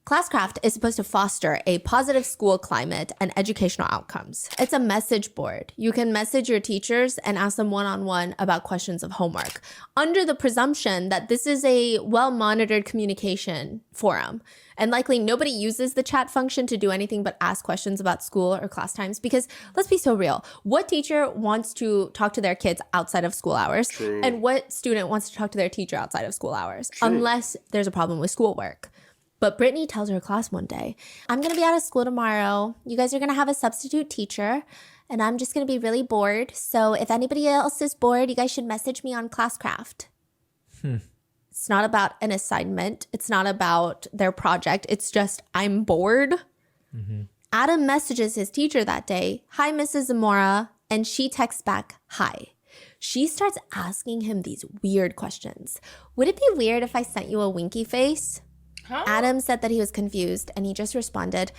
Classcraft is supposed to foster a positive school climate and educational outcomes. It's a message board. You can message your teachers and ask them one-on-one about questions of homework, under the presumption that this is a well-monitored communication forum. And likely nobody uses the chat function to do anything but ask questions about school or class times, because let's be so real. What teacher wants to talk to their kids outside of school hours? True. And what student wants to talk to their teacher outside of school hours? True. Unless there's a problem with schoolwork. But Brittany tells her class one day, I'm going to be out of school tomorrow. You guys are going to have a substitute teacher, and I'm just going to be really bored. So if anybody else is bored, you guys should message me on Classcraft. It's not about an assignment. It's not about their project. It's just, I'm bored. Adam messages his teacher that day, "Hi, Mrs. Zamora." And she texts back, "Hi." She starts asking him these weird questions. "Would it be weird if I sent you a winky face?" Huh? Adam said that he was confused and he just responded,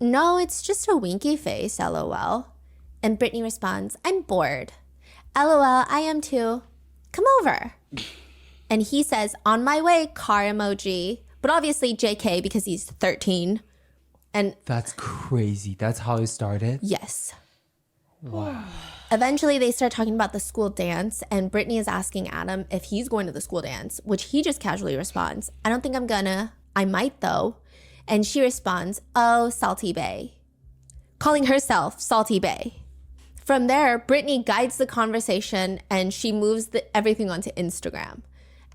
"No, it's just a winky face, LOL." And Brittany responds, "I'm bored." "LOL, I am too. Come over." And he says, "On my way, car emoji." But obviously JK because he's 13. And That's crazy. That's how it started? yes. Wow. Eventually, they start talking about the school dance, and Brittany is asking Adam if he's going to the school dance, which he just casually responds, "I don't think I'm gonna. I might, though." And she responds, "Oh, Salty Bay," calling herself Salty Bay. From there, Brittany guides the conversation, and she moves everything onto Instagram.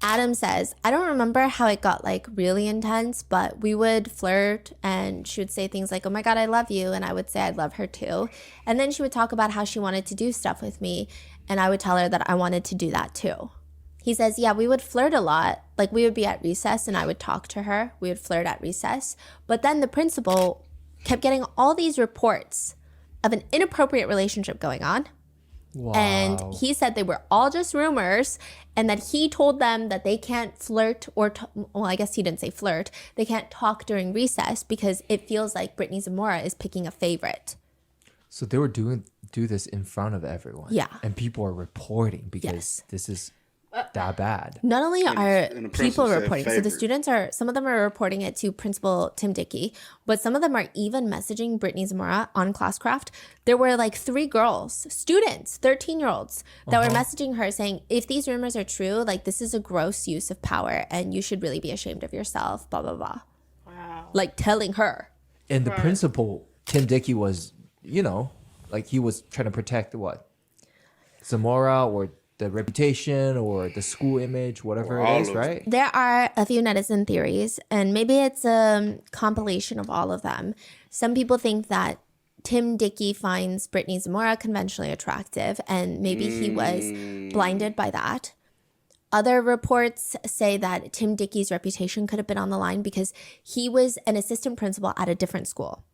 Adam says, "I don't remember how it got like really intense, but we would flirt and she would say things like, 'Oh my God, I love you.' And I would say I'd love her too. And then she would talk about how she wanted to do stuff with me. And I would tell her that I wanted to do that too." He says, "Yeah, we would flirt a lot. Like we would be at recess and I would talk to her. We would flirt at recess. But then the principal kept getting all these reports of an inappropriate relationship going on. Wow. And he said they were all just rumors and that he told them that they can't flirt or, well, I guess he didn't say flirt. They can't talk during recess because it feels like Brittany Zamora is picking a favorite." So they were do this in front of everyone. Yeah. And people are reporting because Yes. this is that bad. Not only are and the principal people said reporting, so the favorite. students are, some of them are reporting it to Principal Tim Dickey, but some of them are even messaging Brittany Zamora on Classcraft. There were like 3 girls, students, 13-year-olds, that were messaging her saying, "If these rumors are true, like this is a gross use of power and you should really be ashamed of yourself, blah, blah, blah." Wow. Like telling her. And the principal, Tim Dickey, was, like he was trying to protect what? Zamora or the reputation or the school image, whatever Or all it is, of right? There are a few netizen theories, and maybe it's a compilation of all of them. Some people think that Tim Dickey finds Brittany Zamora conventionally attractive, and maybe he was blinded by that. Other reports say that Tim Dickey's reputation could have been on the line because he was an assistant principal at a different school,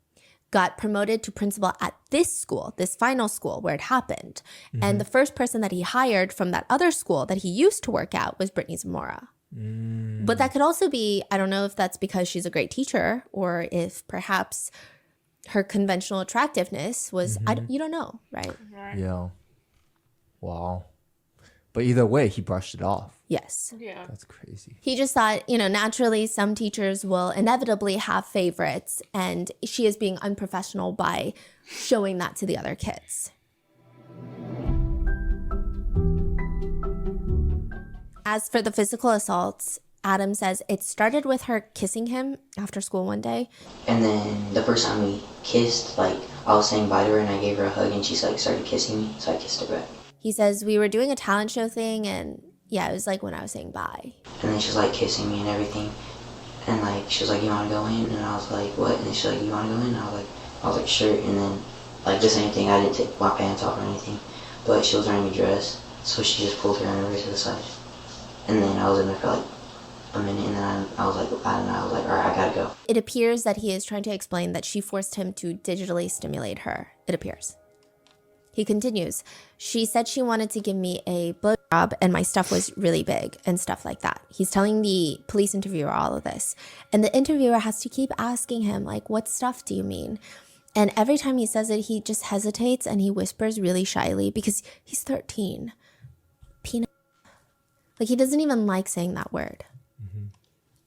got promoted to principal at this school, this final school where it happened. And the first person that he hired from that other school that he used to work at was Brittany Zamora. But that could also be, I don't know if that's because she's a great teacher or if perhaps her conventional attractiveness was, you don't know, right? Yeah. Wow. But either way, he brushed it off. Yes. Yeah. That's crazy. He just thought, naturally some teachers will inevitably have favorites, and she is being unprofessional by showing that to the other kids. As for the physical assaults, Adam says it started with her kissing him after school one day. And then the first time we kissed, like, I was saying bye to her and I gave her a hug and she, like, started kissing me, so I kissed her back. He says we were doing a talent show thing, and yeah, it was like when I was saying bye. And then she was, like, kissing me and everything. And, like, she was like, "You want to go in?" And I was like, "What?" And then she was like, "You want to go in?" And I was like, "Sure." And then, like, the same thing, I didn't take my pants off or anything. But she was wearing a dress, so she just pulled her underwear to the side. And then I was in there for, like, a minute, and then I was like, all right, I gotta go. It appears that he is trying to explain that she forced him to digitally stimulate her. It appears. He continues, "She said she wanted to give me a blowjob and my stuff was really big," and stuff like that. He's telling the police interviewer all of this. And the interviewer has to keep asking him, like, "What stuff do you mean?" And every time he says it, he just hesitates and he whispers really shyly because he's 13. Peanut. Like, he doesn't even like saying that word.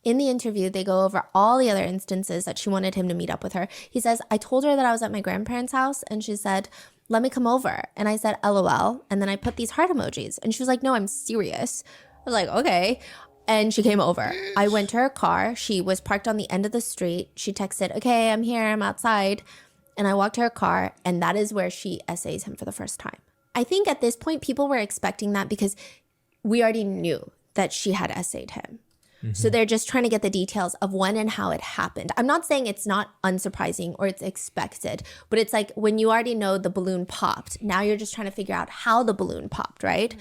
In the interview, they go over all the other instances that she wanted him to meet up with her. He says, "I told her that I was at my grandparents' house, and she said, 'Let me come over.' And I said, 'LOL.' And then I put these heart emojis. And she was like, 'No, I'm serious.' I was like, 'Okay.' And she came over. I went to her car. She was parked on the end of the street. She texted, 'Okay, I'm here. I'm outside.' And I walked to her car, and that is where she essays him for the first time. I think at this point, people were expecting that because we already knew that she had essayed him. So they're just trying to get the details of when and how it happened. I'm not saying it's not unsurprising or it's expected, but it's like when you already know the balloon popped, now you're just trying to figure out how the balloon popped, right?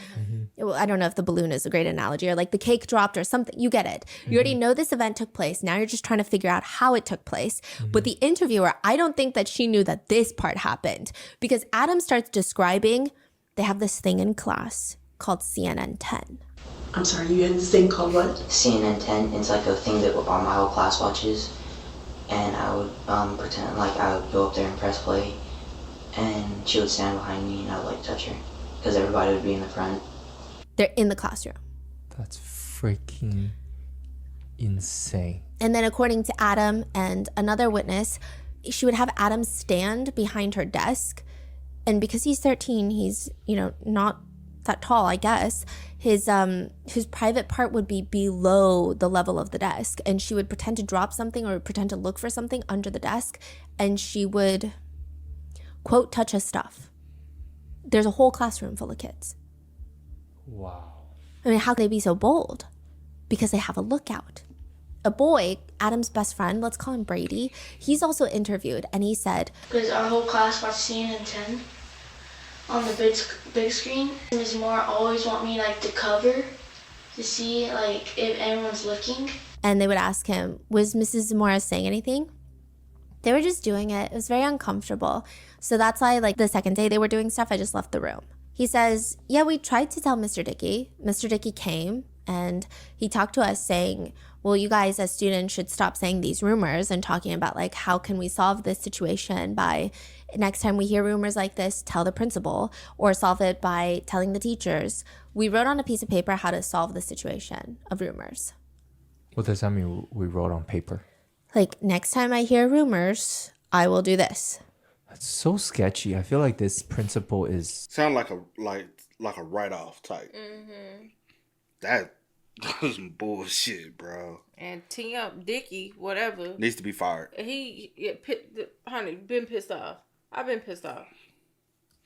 Well, I don't know if the balloon is a great analogy, or like the cake dropped or something. You get it. You already know this event took place. Now you're just trying to figure out how it took place. But the interviewer, I don't think that she knew that this part happened, because Adam starts describing, they have this thing in class called CNN 10. I'm sorry, you had this thing called what? CNN 10, it's like a thing that my whole class watches, and I would pretend like I would go up there and press play, and she would stand behind me and I would like touch her, because everybody would be in the front. They're in the classroom. That's freaking insane. And then according to Adam and another witness, she would have Adam stand behind her desk, and because he's 13, he's, not that tall, I guess. His private part would be below the level of the desk, and she would pretend to drop something or pretend to look for something under the desk, and she would, quote, touch his stuff. There's a whole classroom full of kids. Wow. I mean, how could they be so bold? Because they have a lookout. A boy, Adam's best friend, let's call him Brady, he's also interviewed, and he said, because our whole class watched CNN 10 on the big screen. Ms. Moore always want me to cover to see if anyone's looking. And they would ask him, was Mrs. Morris saying anything? They were just doing it. It was very uncomfortable. So that's why the second day they were doing stuff, I just left the room. He says, yeah, we tried to tell Mr. Dickey. Mr. Dickey came and he talked to us saying, well, you guys as students should stop saying these rumors and talking about how can we solve this situation by next time we hear rumors like this, tell the principal, or solve it by telling the teachers. We wrote on a piece of paper how to solve the situation of rumors. What does that mean, we wrote on paper? Next time I hear rumors, I will do this. That's so sketchy. I feel like this principal is... Sound like a write-off type. That's some bullshit, bro. And Tim Dickey, whatever, needs to be fired. Honey, been pissed off. I've been pissed off.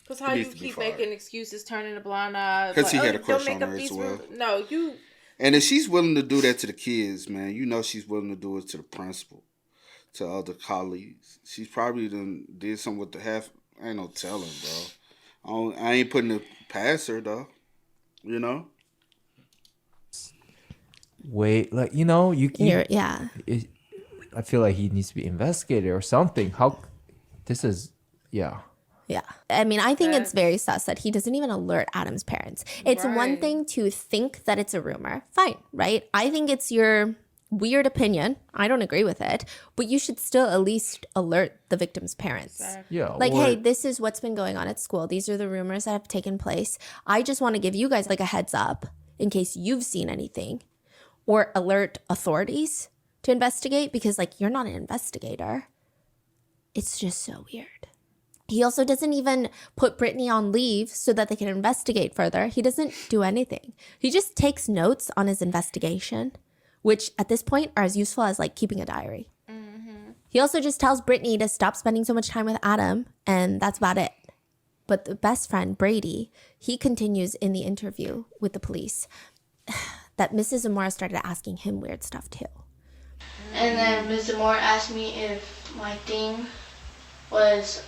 Because how you keep making excuses, turning a blind eye. Because he had a crush on her as well. No, you... And if she's willing to do that to the kids, man, she's willing to do it to the principal, to other colleagues. She's probably did something with the half. Ain't no telling, bro. I ain't putting it past her, though. Wait, yeah. I feel like he needs to be investigated or something. Yeah. Yeah. I mean, I think it's very sus that he doesn't even alert Adam's parents. It's one thing to think that it's a rumor. Fine, right? I think it's your weird opinion. I don't agree with it. But you should still at least alert the victim's parents. Exactly. Yeah. Hey, this is what's been going on at school. These are the rumors that have taken place. I just want to give you guys a heads up in case you've seen anything. Or alert authorities to investigate, because you're not an investigator. It's just so weird. He also doesn't even put Brittany on leave so that they can investigate further. He doesn't do anything. He just takes notes on his investigation, which at this point are as useful as keeping a diary. He also just tells Brittany to stop spending so much time with Adam, and that's about it. But the best friend, Brady, he continues in the interview with the police that Mrs. Zamora started asking him weird stuff too. And then Ms. Zamora asked me if my thing was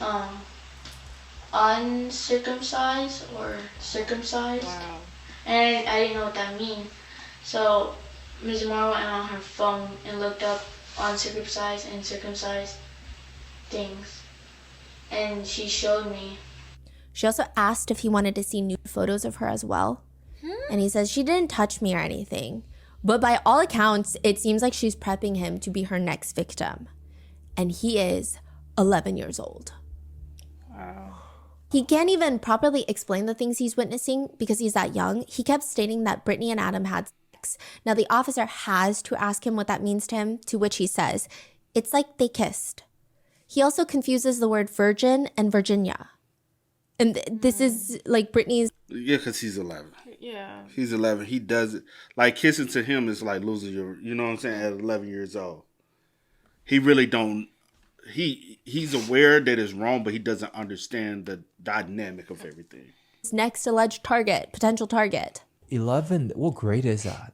uncircumcised or circumcised. Wow. And I didn't know what that means. So Ms. Zamora went on her phone and looked up uncircumcised and circumcised things. And she showed me. She also asked if he wanted to see nude photos of her as well. And he says she didn't touch me or anything. But by all accounts, it seems like she's prepping him to be her next victim. And he is 11 years old. Wow. He can't even properly explain the things he's witnessing because he's that young. He kept stating that Brittany and Adam had sex. Now, the officer has to ask him what that means to him, to which he says, it's like they kissed. He also confuses the word virgin and Virginia. And this is Brittany's... Yeah, because he's 11. Yeah. He's 11. He does it. Kissing to him is like losing your... You know what I'm saying? At 11 years old. He really don't... He's aware that it's wrong, but he doesn't understand the dynamic of everything. His next alleged target, potential target, 11. What grade is that?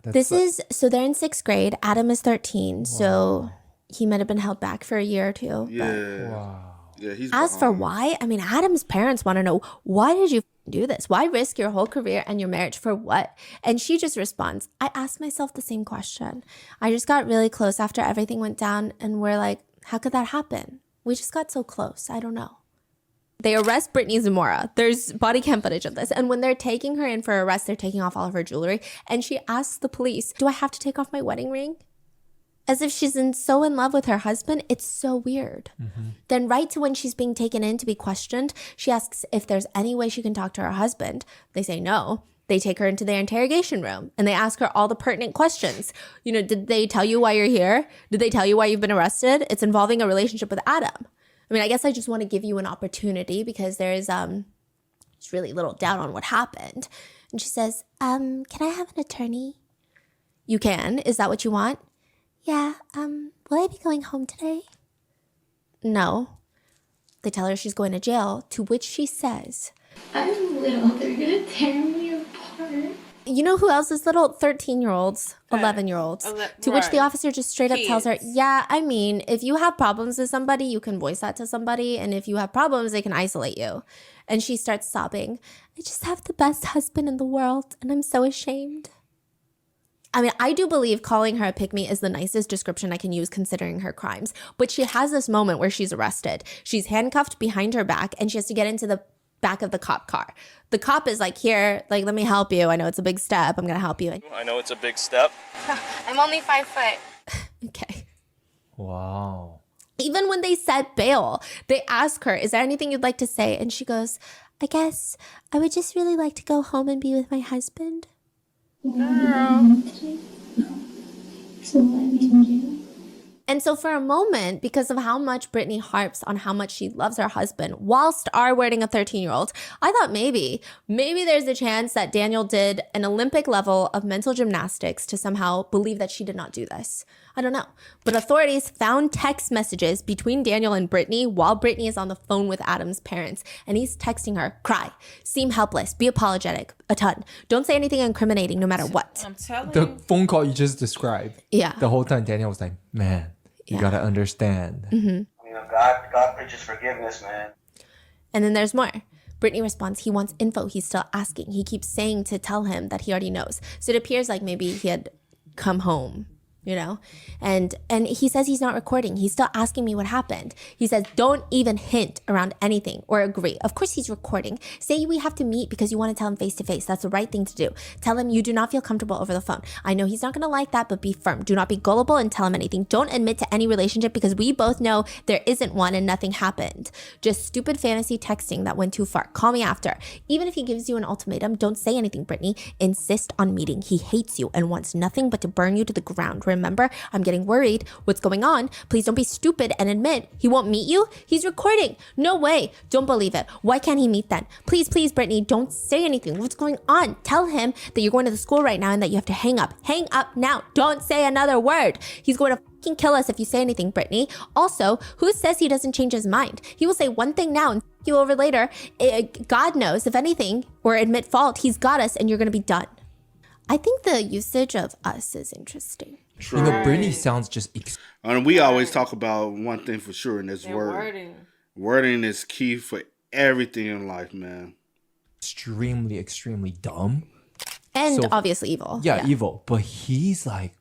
So they're in 6th grade. Adam is 13. So he might have been held back for a year or two. Yeah. Wow. Yeah, he's As for behind. why, I mean, Adam's parents want to know, why did you do this? Why risk your whole career and your marriage for what? And she just responds, I asked myself the same question. I just got really close after everything went down, and we're like, how could that happen? We just got so close. I don't know. They arrest Brittany Zamora. There's body cam footage of this. And when they're taking her in for arrest, they're taking off all of her jewelry. And she asks the police, do I have to take off my wedding ring? As if she's so in love with her husband. It's so weird. Then right to when she's being taken in to be questioned, she asks if there's any way she can talk to her husband. They say no. They take her into their interrogation room and they ask her all the pertinent questions. You know, did they tell you why you're here? Did they tell you why you've been arrested? It's involving a relationship with Adam. I mean, I guess I just want to give you an opportunity because there's really little doubt on what happened. And she says, can I have an attorney? You can. Is that what you want? Yeah, will I be going home today? No. They tell her she's going to jail, to which she says, I'm little, they're gonna tear me apart. You know who else is little? 13-year-olds, 11-year-olds. To which the officer just straight up tells her, yeah, I mean, if you have problems with somebody, you can voice that to somebody. And if you have problems, they can isolate you. And she starts sobbing. I just have the best husband in the world, and I'm so ashamed. I mean, I do believe calling her a pick-me is the nicest description I can use considering her crimes. But she has this moment where she's arrested. She's handcuffed behind her back, and she has to get into the back of the cop car. The cop is like, here, like, let me help you. I know it's a big step. I'm going to help you. I know it's a big step. I'm only 5 foot. Okay. Wow. Even when they set bail, they ask her, is there anything you'd like to say? And she goes, I guess I would just really like to go home and be with my husband. And so for a moment, because of how much Brittany harps on how much she loves her husband, whilst wedding a 13-year-old, I thought maybe there's a chance that Daniel did an Olympic level of mental gymnastics to somehow believe that she did not do this. I don't know. But authorities found text messages between Daniel and Brittany while Brittany is on the phone with Adam's parents. And he's texting her, cry, seem helpless, be apologetic, a ton. Don't say anything incriminating no matter what. I'm telling The you. phone call you just described. Yeah. The whole time Daniel was like, man, you gotta understand. You know, God preaches forgiveness, man. And then there's more. Brittany responds, he wants info. He's still asking. He keeps saying to tell him that he already knows. So it appears like maybe he had come home, you know? And he says he's not recording. He's still asking me what happened. He says, don't even hint around anything or agree. Of course he's recording. Say we have to meet because you want to tell him face to face. That's the right thing to do. Tell him you do not feel comfortable over the phone. I know he's not going to like that, but be firm. Do not be gullible and tell him anything. Don't admit to any relationship because we both know there isn't one and nothing happened. Just stupid fantasy texting that went too far. Call me after. Even if he gives you an ultimatum, don't say anything, Brittany. Insist on meeting. He hates you and wants nothing but to burn you to the ground. Remember, I'm getting worried. What's going on? Please don't be stupid and admit he won't meet you. He's recording. No way. Don't believe it. Why can't he meet then? Please, Brittany, don't say anything. What's going on? Tell him that you're going to the school right now and that you have to hang up. Hang up now. Don't say another word. He's going to fucking kill us if you say anything, Brittany. Also, who says he doesn't change his mind? He will say one thing now and you over later. God knows, if anything, or admit fault, he's got us and you're going to be done. I think the usage of us is interesting. True. You know, Brittany sounds just... And we always talk about one thing for sure, and that's wording. Wording is key for everything in life, man. Extremely, extremely dumb. And so, obviously evil. Yeah, evil. But he's like,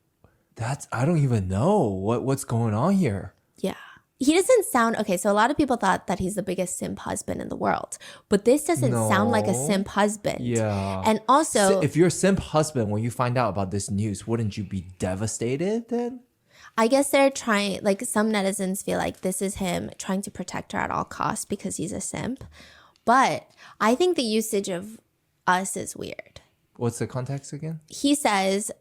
I don't even know what's going on here. Yeah. He doesn't sound, okay, so a lot of people thought that he's the biggest simp husband in the world. But this doesn't sound like a simp husband. Yeah. And also... if you're a simp husband, when you find out about this news, wouldn't you be devastated then? I guess they're trying, like some netizens feel like this is him trying to protect her at all costs because he's a simp. But I think the usage of us is weird. What's the context again? He says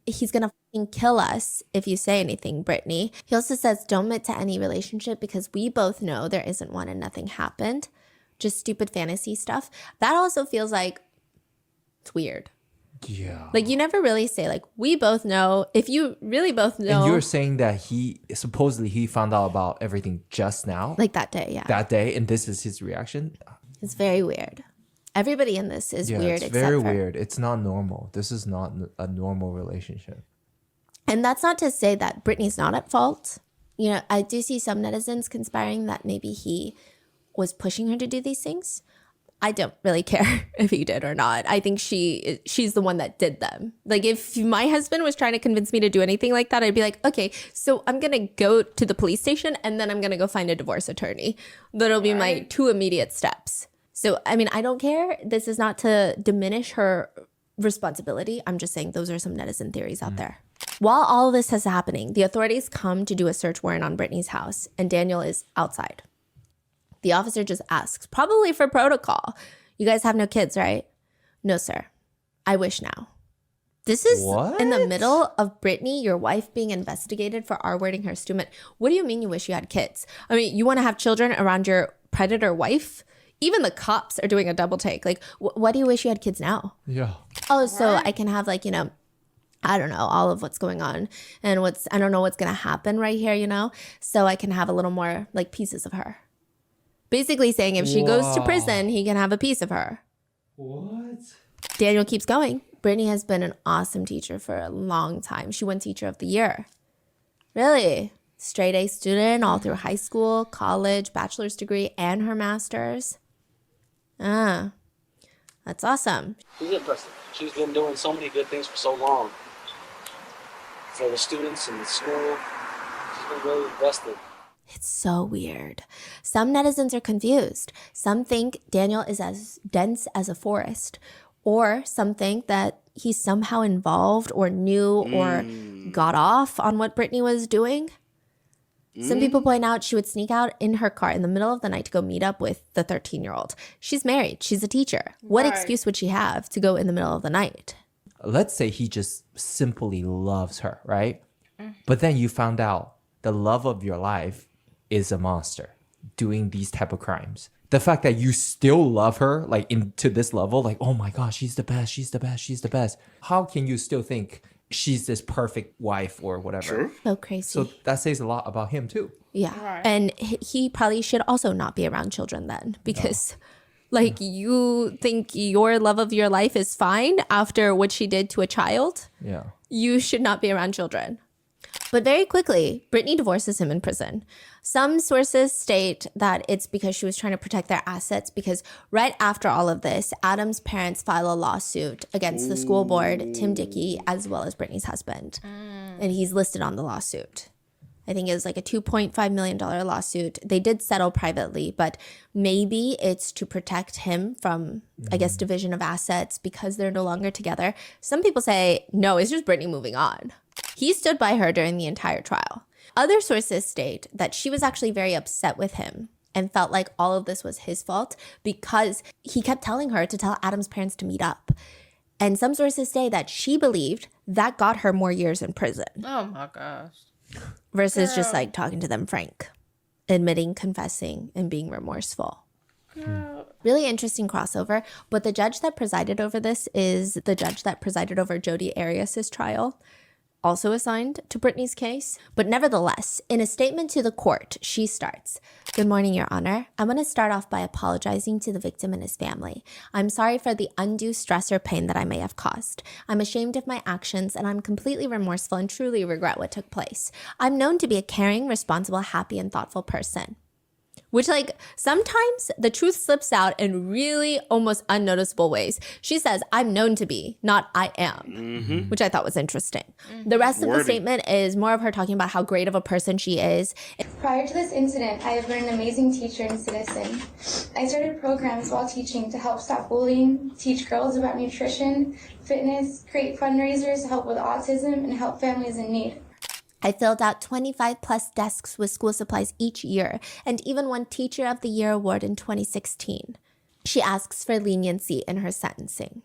he's going to fucking kill us if you say anything, Brittany. He also says don't admit to any relationship because we both know there isn't one and nothing happened. Just stupid fantasy stuff. That also feels like it's weird. Yeah. Like you never really say like we both know. If you really both know. And you're saying that he found out about everything just now? Like that day, yeah. That day, and this is his reaction? It's very weird. Everybody in this is Yeah, weird. it's very except for, weird. It's not normal. This is not a normal relationship. And that's not to say that Brittany's not at fault. You know, I do see some netizens conspiring that maybe he was pushing her to do these things. I don't really care if he did or not. I think she's the one that did them. Like, if my husband was trying to convince me to do anything like that, I'd be like, okay, so I'm going to go to the police station and then I'm going to go find a divorce attorney. That'll be my 2 immediate steps. So, I mean, I don't care. This is not to diminish her responsibility. I'm just saying those are some netizen theories out there. While all this is happening, the authorities come to do a search warrant on Brittany's house, and Daniel is outside. The officer just asks, probably for protocol, "You guys have no kids, right?" "No, sir. I wish now." This is in the middle of Brittany, your wife, being investigated for R-wording her student. What do you mean you wish you had kids? I mean, you want to have children around your predator wife? Even the cops are doing a double take. Like, why do you wish you had kids now? Yeah. Oh, so I can have, like, you know, I don't know, all of what's going on and I don't know what's going to happen right here, you know? So I can have a little more, like, pieces of her. Basically saying if she goes to prison, he can have a piece of her. What? Daniel keeps going. Brittany has been an awesome teacher for a long time. She won Teacher of the Year. Really? Straight A student all through high school, college, bachelor's degree, and her master's. Ah, that's awesome. She's interesting. She's been doing so many good things for so long. For the students and the school, she's been really invested. It's so weird. Some netizens are confused. Some think Daniel is as dense as a forest, or some think that he's somehow involved or knew or got off on what Brittany was doing. Some people point out she would sneak out in her car in the middle of the night to go meet up with the 13-year-old. She's married. She's a teacher. What excuse would she have to go in the middle of the night? Let's say he just simply loves her, right? But then you found out the love of your life is a monster doing these type of crimes. The fact that you still love her, like, into this level, like, oh my gosh, she's the best, she's the best, she's the best. How can you still think she's this perfect wife or whatever? Sure. So crazy. So that says a lot about him too. Yeah. And he probably should also not be around children then, because like, you think your love of your life is fine after what she did to a child? Yeah. You should not be around children. But very quickly, Brittany divorces him in prison. Some sources state that it's because she was trying to protect their assets, because right after all of this, Adam's parents file a lawsuit against the school board, Tim Dickey, as well as Brittany's husband. And he's listed on the lawsuit. I think it was like a $2.5 million lawsuit. They did settle privately, but maybe it's to protect him from, I guess, division of assets because they're no longer together. Some people say, no, it's just Brittany moving on. He stood by her during the entire trial. Other sources state that she was actually very upset with him and felt like all of this was his fault because he kept telling her to tell Adam's parents to meet up. And some sources say that she believed that got her more years in prison. Oh my gosh. Versus just like talking to them frank, admitting, confessing, and being remorseful. Really interesting crossover. But the judge that presided over this is the judge that presided over Jodi Arias' trial, also assigned to Brittany's case. But nevertheless, in a statement to the court, she starts, "Good morning, Your Honor. I want to start off by apologizing to the victim and his family. I'm sorry for the undue stress or pain that I may have caused. I'm ashamed of my actions, and I'm completely remorseful and truly regret what took place. I'm known to be a caring, responsible, happy, and thoughtful person." Which, like, sometimes the truth slips out in really almost unnoticeable ways. She says, "I'm known to be," not "I am," which I thought was interesting. The rest of the statement is more of her talking about how great of a person she is. Prior to this incident, I have been an amazing teacher and citizen. I started programs while teaching to help stop bullying, teach girls about nutrition, fitness, create fundraisers to help with autism, and help families in need. I filled out 25 plus desks with school supplies each year and even won Teacher of the Year award in 2016. She asks for leniency in her sentencing.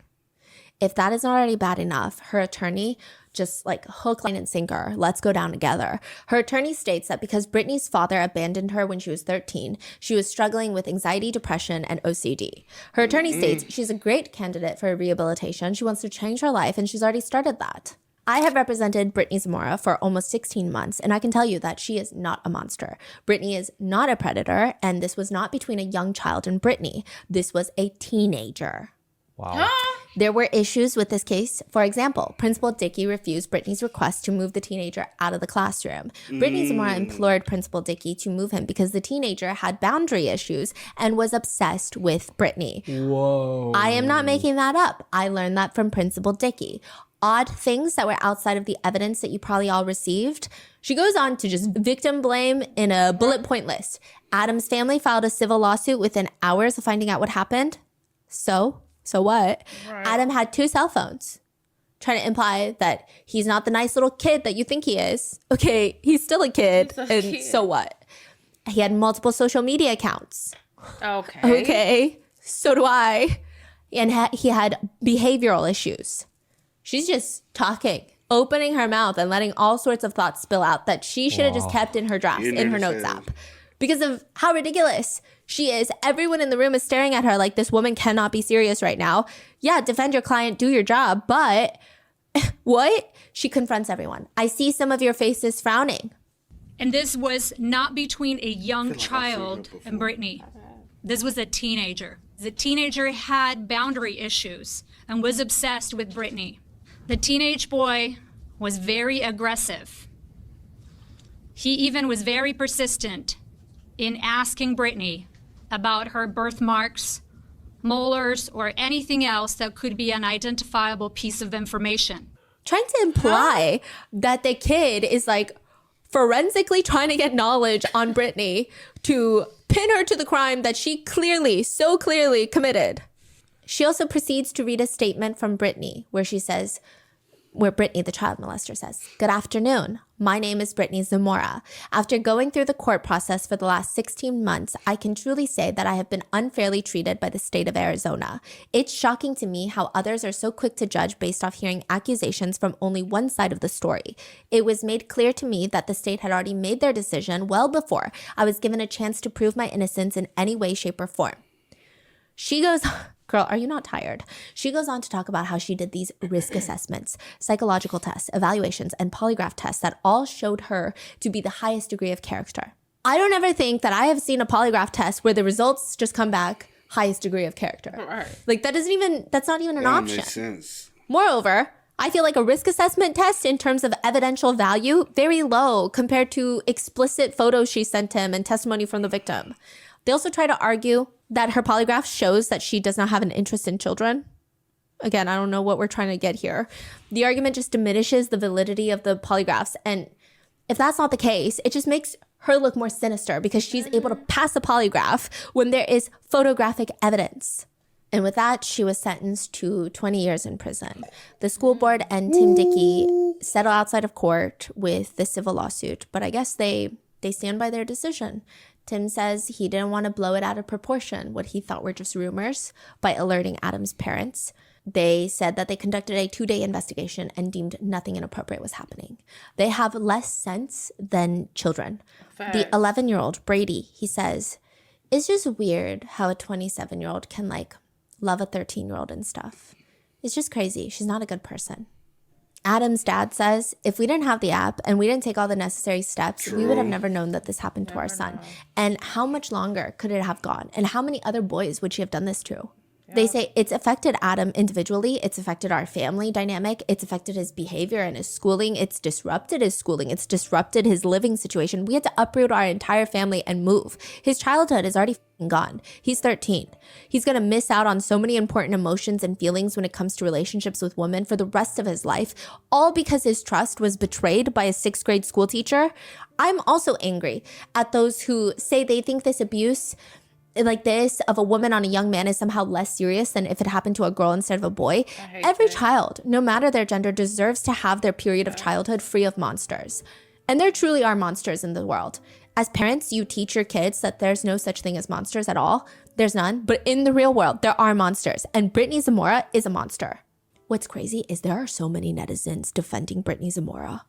If that isn't already bad enough, her attorney just like hook, line, and sinker, let's go down together. Her attorney states that because Brittany's father abandoned her when she was 13, she was struggling with anxiety, depression, and OCD. Her attorney states she's a great candidate for rehabilitation. She wants to change her life, and she's already started that. I have represented Brittany Zamora for almost 16 months, and I can tell you that she is not a monster. Brittany is not a predator, and this was not between a young child and Brittany. This was a teenager. Wow. There were issues with this case. For example, Principal Dickey refused Brittany's request to move the teenager out of the classroom. Brittany Zamora implored Principal Dickey to move him because the teenager had boundary issues and was obsessed with Brittany. Whoa. I am not making that up. I learned that from Principal Dickey. Odd things that were outside of the evidence that you probably all received. She goes on to just victim blame in a bullet point list. Adam's family filed a civil lawsuit within hours of finding out what happened. So what? Right. Adam had 2 cell phones, trying to imply that he's not the nice little kid that you think he is. Okay, he's still a kid, so what? He had multiple social media accounts. Okay, so do I. And he had behavioral issues. She's just talking, opening her mouth and letting all sorts of thoughts spill out that she should have just kept in her drafts, in her notes app. Because of how ridiculous she is. Everyone in the room is staring at her like this woman cannot be serious right now. Yeah, defend your client, do your job, but what? She confronts everyone. I see some of your faces frowning. And this was not between a young child and Brittany. This was a teenager. The teenager had boundary issues and was obsessed with Brittany. The teenage boy was very aggressive. He even was very persistent in asking Brittany about her birthmarks, molars, or anything else that could be an identifiable piece of information. Trying to imply that the kid is like forensically trying to get knowledge on Brittany to pin her to the crime that she so clearly committed. She also proceeds to read a statement from Brittany where Brittany, the child molester, says, "Good afternoon. My name is Brittany Zamora. After going through the court process for the last 16 months, I can truly say that I have been unfairly treated by the state of Arizona. It's shocking to me how others are so quick to judge based off hearing accusations from only one side of the story. It was made clear to me that the state had already made their decision well before I was given a chance to prove my innocence in any way, shape, or form." She goes... Girl, are you not tired? She goes on to talk about how she did these risk assessments, psychological tests, evaluations, and polygraph tests that all showed her to be the highest degree of character. I don't ever think that I have seen a polygraph test where the results just come back highest degree of character. Right. Like that's not even an option. Makes sense. Moreover, I feel like a risk assessment test in terms of evidential value, very low compared to explicit photos she sent him and testimony from the victim. They also try to argue that her polygraph shows that she does not have an interest in children. Again, I don't know what we're trying to get here. The argument just diminishes the validity of the polygraphs. And if that's not the case, it just makes her look more sinister because she's able to pass a polygraph when there is photographic evidence. And with that, she was sentenced to 20 years in prison. The school board and Tim Dickey settle outside of court with the civil lawsuit, but I guess they stand by their decision. Tim says he didn't want to blow it out of proportion, what he thought were just rumors, by alerting Adam's parents. They said that they conducted a 2-day investigation and deemed nothing inappropriate was happening. They have less sense than children. Fair. The 11-year-old, Brady, he says, it's just weird how a 27-year-old can, love a 13-year-old and stuff. It's just crazy. She's not a good person. Adam's dad says, if we didn't have the app and we didn't take all the necessary steps, we would have never known that this happened to our son. And how much longer could it have gone? And how many other boys would she have done this to? They say it's affected Adam individually. It's affected our family dynamic. It's affected his behavior and his schooling. It's disrupted his schooling. It's disrupted his living situation. We had to uproot our entire family and move. His childhood is already gone. He's 13. He's going to miss out on so many important emotions and feelings when it comes to relationships with women for the rest of his life, all because his trust was betrayed by a 6th grade school teacher. I'm also angry at those who say they think this abuse like this of a woman on a young man is somehow less serious than if it happened to a girl instead of a boy. Every child, no matter their gender, deserves to have their period of childhood free of monsters. And there truly are monsters in the world. As parents, you teach your kids that there's no such thing as monsters at all. There's none. But in the real world, there are monsters. And Brittany Zamora is a monster. What's crazy is there are so many netizens defending Brittany Zamora.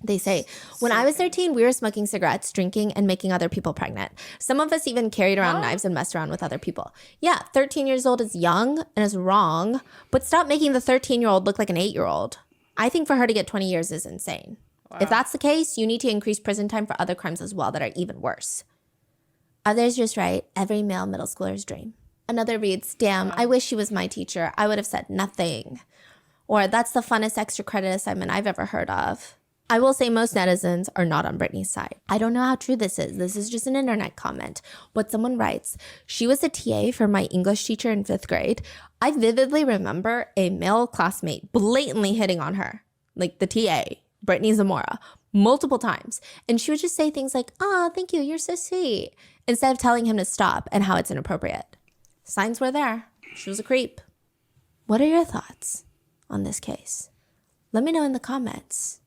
They say, when I was 13, we were smoking cigarettes, drinking, and making other people pregnant. Some of us even carried around knives and messed around with other people. Yeah, 13 years old is young and is wrong, but stop making the 13-year-old look like an 8-year-old. I think for her to get 20 years is insane. Wow. If that's the case, you need to increase prison time for other crimes as well that are even worse. Others just write, every male middle schooler's dream. Another reads, damn, I wish she was my teacher. I would have said nothing. Or that's the funnest extra credit assignment I've ever heard of. I will say most netizens are not on Brittany's side. I don't know how true this is. This is just an internet comment. But someone writes, she was a TA for my English teacher in 5th grade. I vividly remember a male classmate blatantly hitting on her, like the TA, Brittany Zamora, multiple times. And she would just say things like, oh, thank you, you're so sweet, instead of telling him to stop and how it's inappropriate. Signs were there. She was a creep. What are your thoughts on this case? Let me know in the comments.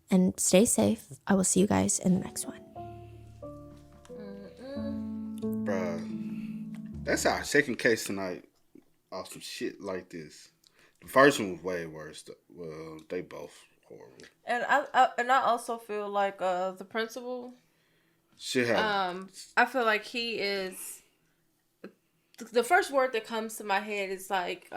And stay safe. I will see you guys in the next one. Bruh, that's our second case tonight off some shit like this. The first one was way worse. Well, they both horrible. And I also feel like the principal should have. I feel like he is. The first word that comes to my head is like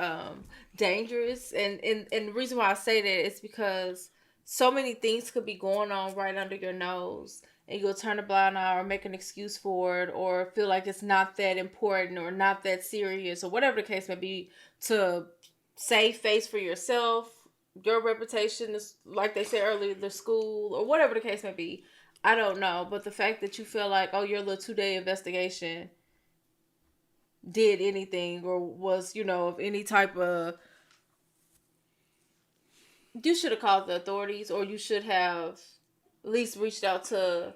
dangerous, and the reason why I say that is because so many things could be going on right under your nose, and you'll turn a blind eye or make an excuse for it, or feel like it's not that important or not that serious, or whatever the case may be, to save face for yourself, your reputation, is, like they said earlier, the school, or whatever the case may be. I don't know, but the fact that you feel like, oh, your little 2-day investigation did anything or was, of any type of... You should have called the authorities, or you should have at least reached out to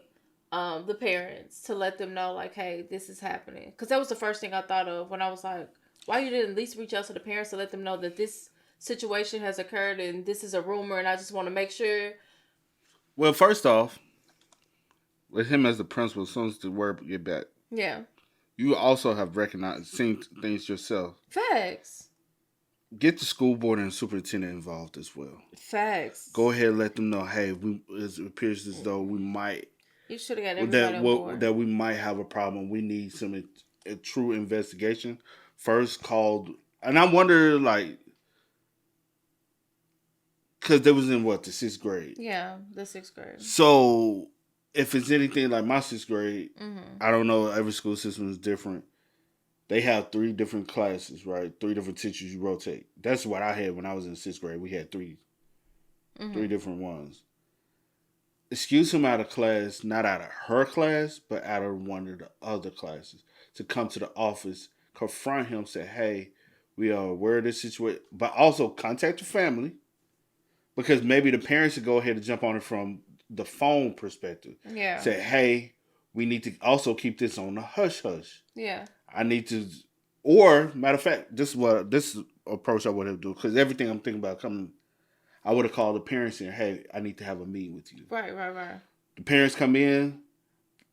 the parents to let them know, like, hey, this is happening. Because that was the first thing I thought of when I was like, why you didn't at least reach out to the parents to let them know that this situation has occurred and this is a rumor, and I just want to make sure. Well, first off, with him as the principal, as soon as the word get back, yeah, you also have seen things yourself. Facts. Get the school board and superintendent involved as well. Facts. Go ahead and let them know, hey, it appears as though we might... You should have got everybody on board. That we might have a problem. We need a true investigation. First called... And I wonder, like... Because they was in, the 6th grade? Yeah, the 6th grade. So, if it's anything like my 6th grade, mm-hmm. I don't know, every school system is different. They have 3 different classes, right? 3 different teachers you rotate. That's what I had when I was in 6th grade. We had 3 different ones. Excuse him out of class, not out of her class, but out of one of the other classes, to come to the office, confront him, say, hey, we are aware of this situation, but also contact the family, because maybe the parents should go ahead and jump on it from the phone perspective. Yeah. Say, hey, we need to also keep this on the hush-hush. Yeah. I need to, or matter of fact, this approach I would have do, because everything I'm thinking about coming, I would have called the parents and, hey, I need to have a meeting with you. Right. The parents come in,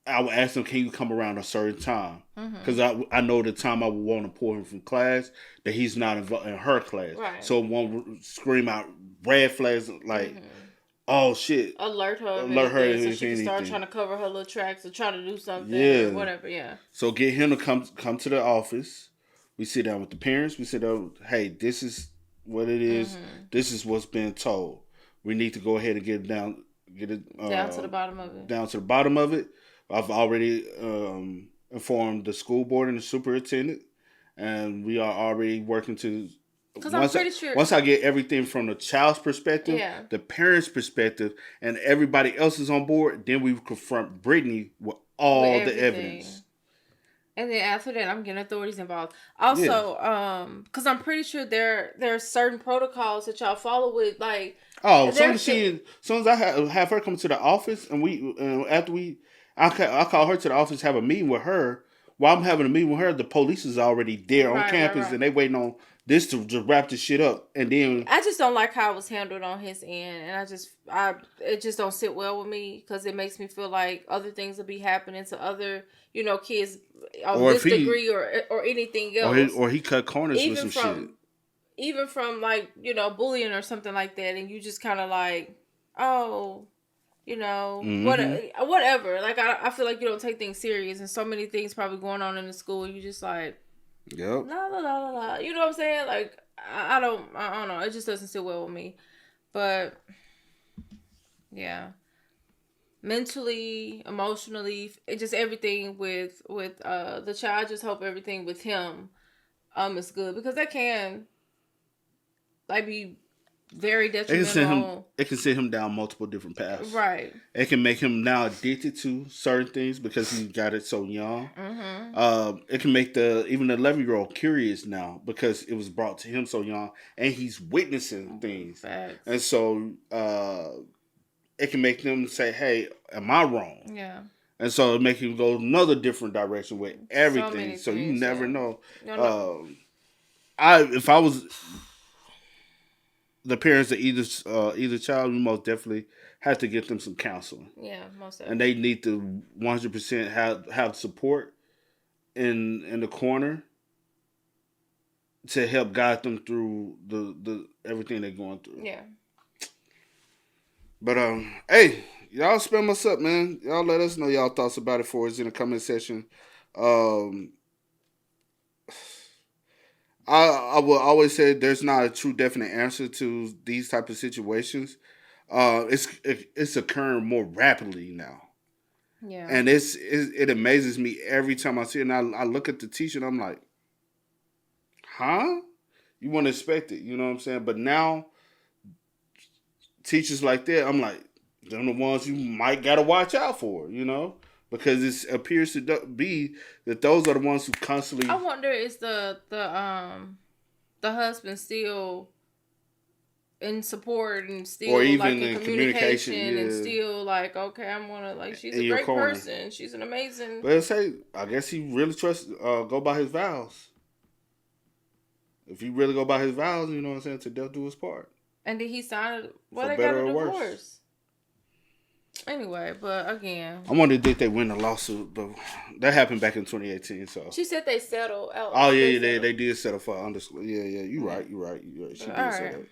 I would ask them, can you come around a certain time? Because I know the time I would want to pull him from class, that he's not involved in her class. Right. So it won't scream out red flags like, oh shit. Alert her so she can start trying to cover her little tracks or try to do something or whatever, yeah. So get him to come to the office. We sit down with the parents. We sit down, hey, this is what it is. This is what's been told. We need to go ahead and get it down to the bottom of it. Down to the bottom of it. I've already informed the school board and the superintendent, and we are already working to... Because I'm pretty sure... Once I get everything from the child's perspective, the parents' perspective, and everybody else is on board, then we confront Brittany with all the evidence. And then after that, I'm getting authorities involved. Also, because I'm pretty sure there are certain protocols that y'all follow with, like... Oh, as soon as I have her come to the office, and I call her to the office, have a meeting with her. While I'm having a meeting with her, the police is already there on campus, and they waiting on this to wrap this shit up. And then I just don't like how it was handled on his end, and it just don't sit well with me, because it makes me feel like other things will be happening to other kids on this degree or anything else, or he cut corners with some shit. Even from like bullying or something like that, and you just kind of like, oh. Whatever. Like, I feel like you don't take things serious, and so many things probably going on in the school. You just like, yep. La la la la la. You know what I'm saying? Like, I don't know. It just doesn't sit well with me. But yeah, mentally, emotionally, just everything with the child. Just hope everything with him is good, because that can like be very detrimental. It can send him down multiple different paths. Right. It can make him now addicted to certain things because he got it so young. It can make even the 11-year-old curious now because it was brought to him so young, and he's witnessing things. Facts. And so it can make them say, "Hey, am I wrong?" Yeah. And so it make him go another different direction with everything. So you never know. If I was the parents of either child, we most definitely have to get them some counseling. Yeah, most definitely. And they need to 100% have support in the corner to help guide them through the everything they're going through. Yeah. But hey, y'all spam us up, man. Y'all let us know y'all thoughts about it for us in the comment section. I will always say there's not a true definite answer to these type of situations. It's occurring more rapidly now. Yeah. And it amazes me every time I see it. And I look at the teacher and I'm like, huh? You wouldn't expect it, you know what I'm saying? But now, teachers like that, I'm like, they're the ones you might gotta watch out for, you know? Because it appears to be that those are the ones who constantly. I wonder, is the husband still in support and still or even like in communication yeah. and still like, okay, I'm gonna like, she's a great person, she's an amazing. But say, I guess he really trusts. Go by his vows. If he really go by his vows, you know what I'm saying, to death do his part. And did he sign it? Well, For they got a better or divorce. worse. Anyway, but again, I wonder if they win the lawsuit, but that happened back in 2018. So she said they settled out. Oh yeah, they did settle for undisclosed. Yeah, you're right. She did settle.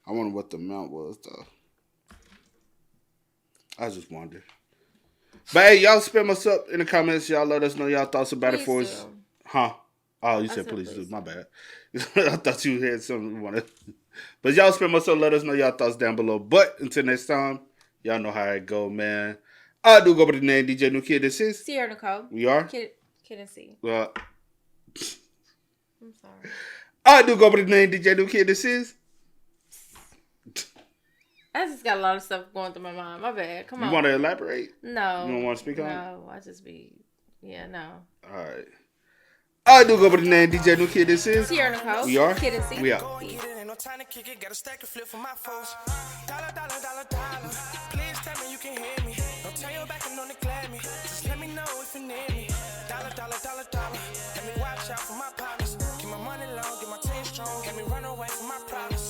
I wonder what the amount was though. I just wonder. But hey, y'all spam us up in the comments. Y'all let us know y'all thoughts about it for us. Huh? Oh, you said please do. My bad. I thought you had something you wanted. But y'all spam us up. Let us know y'all thoughts down below. But until next time. Y'all know how it go, man. I do go by the name DJ New Kid. This is Sierra Nicole. We are Kid and C. Well, I'm sorry. I do go by the name DJ New Kid. This is. I just got a lot of stuff going through my mind. My bad. Come on. You want to elaborate? No. You don't want to speak on it? No, I just be. Yeah, no. All right. I do go by the name DJ New Kid. This is Sierra Nicole. We are Kid and C. We are. No time to kick it, got a stack of flip for my foes. Dollar. Please tell me you can hear me. Don't turn your back and don't neglect me. Just let me know if you need me. Dollar. Let me watch out for my partners. Keep my money low, get my team strong. Let me run away from my problems.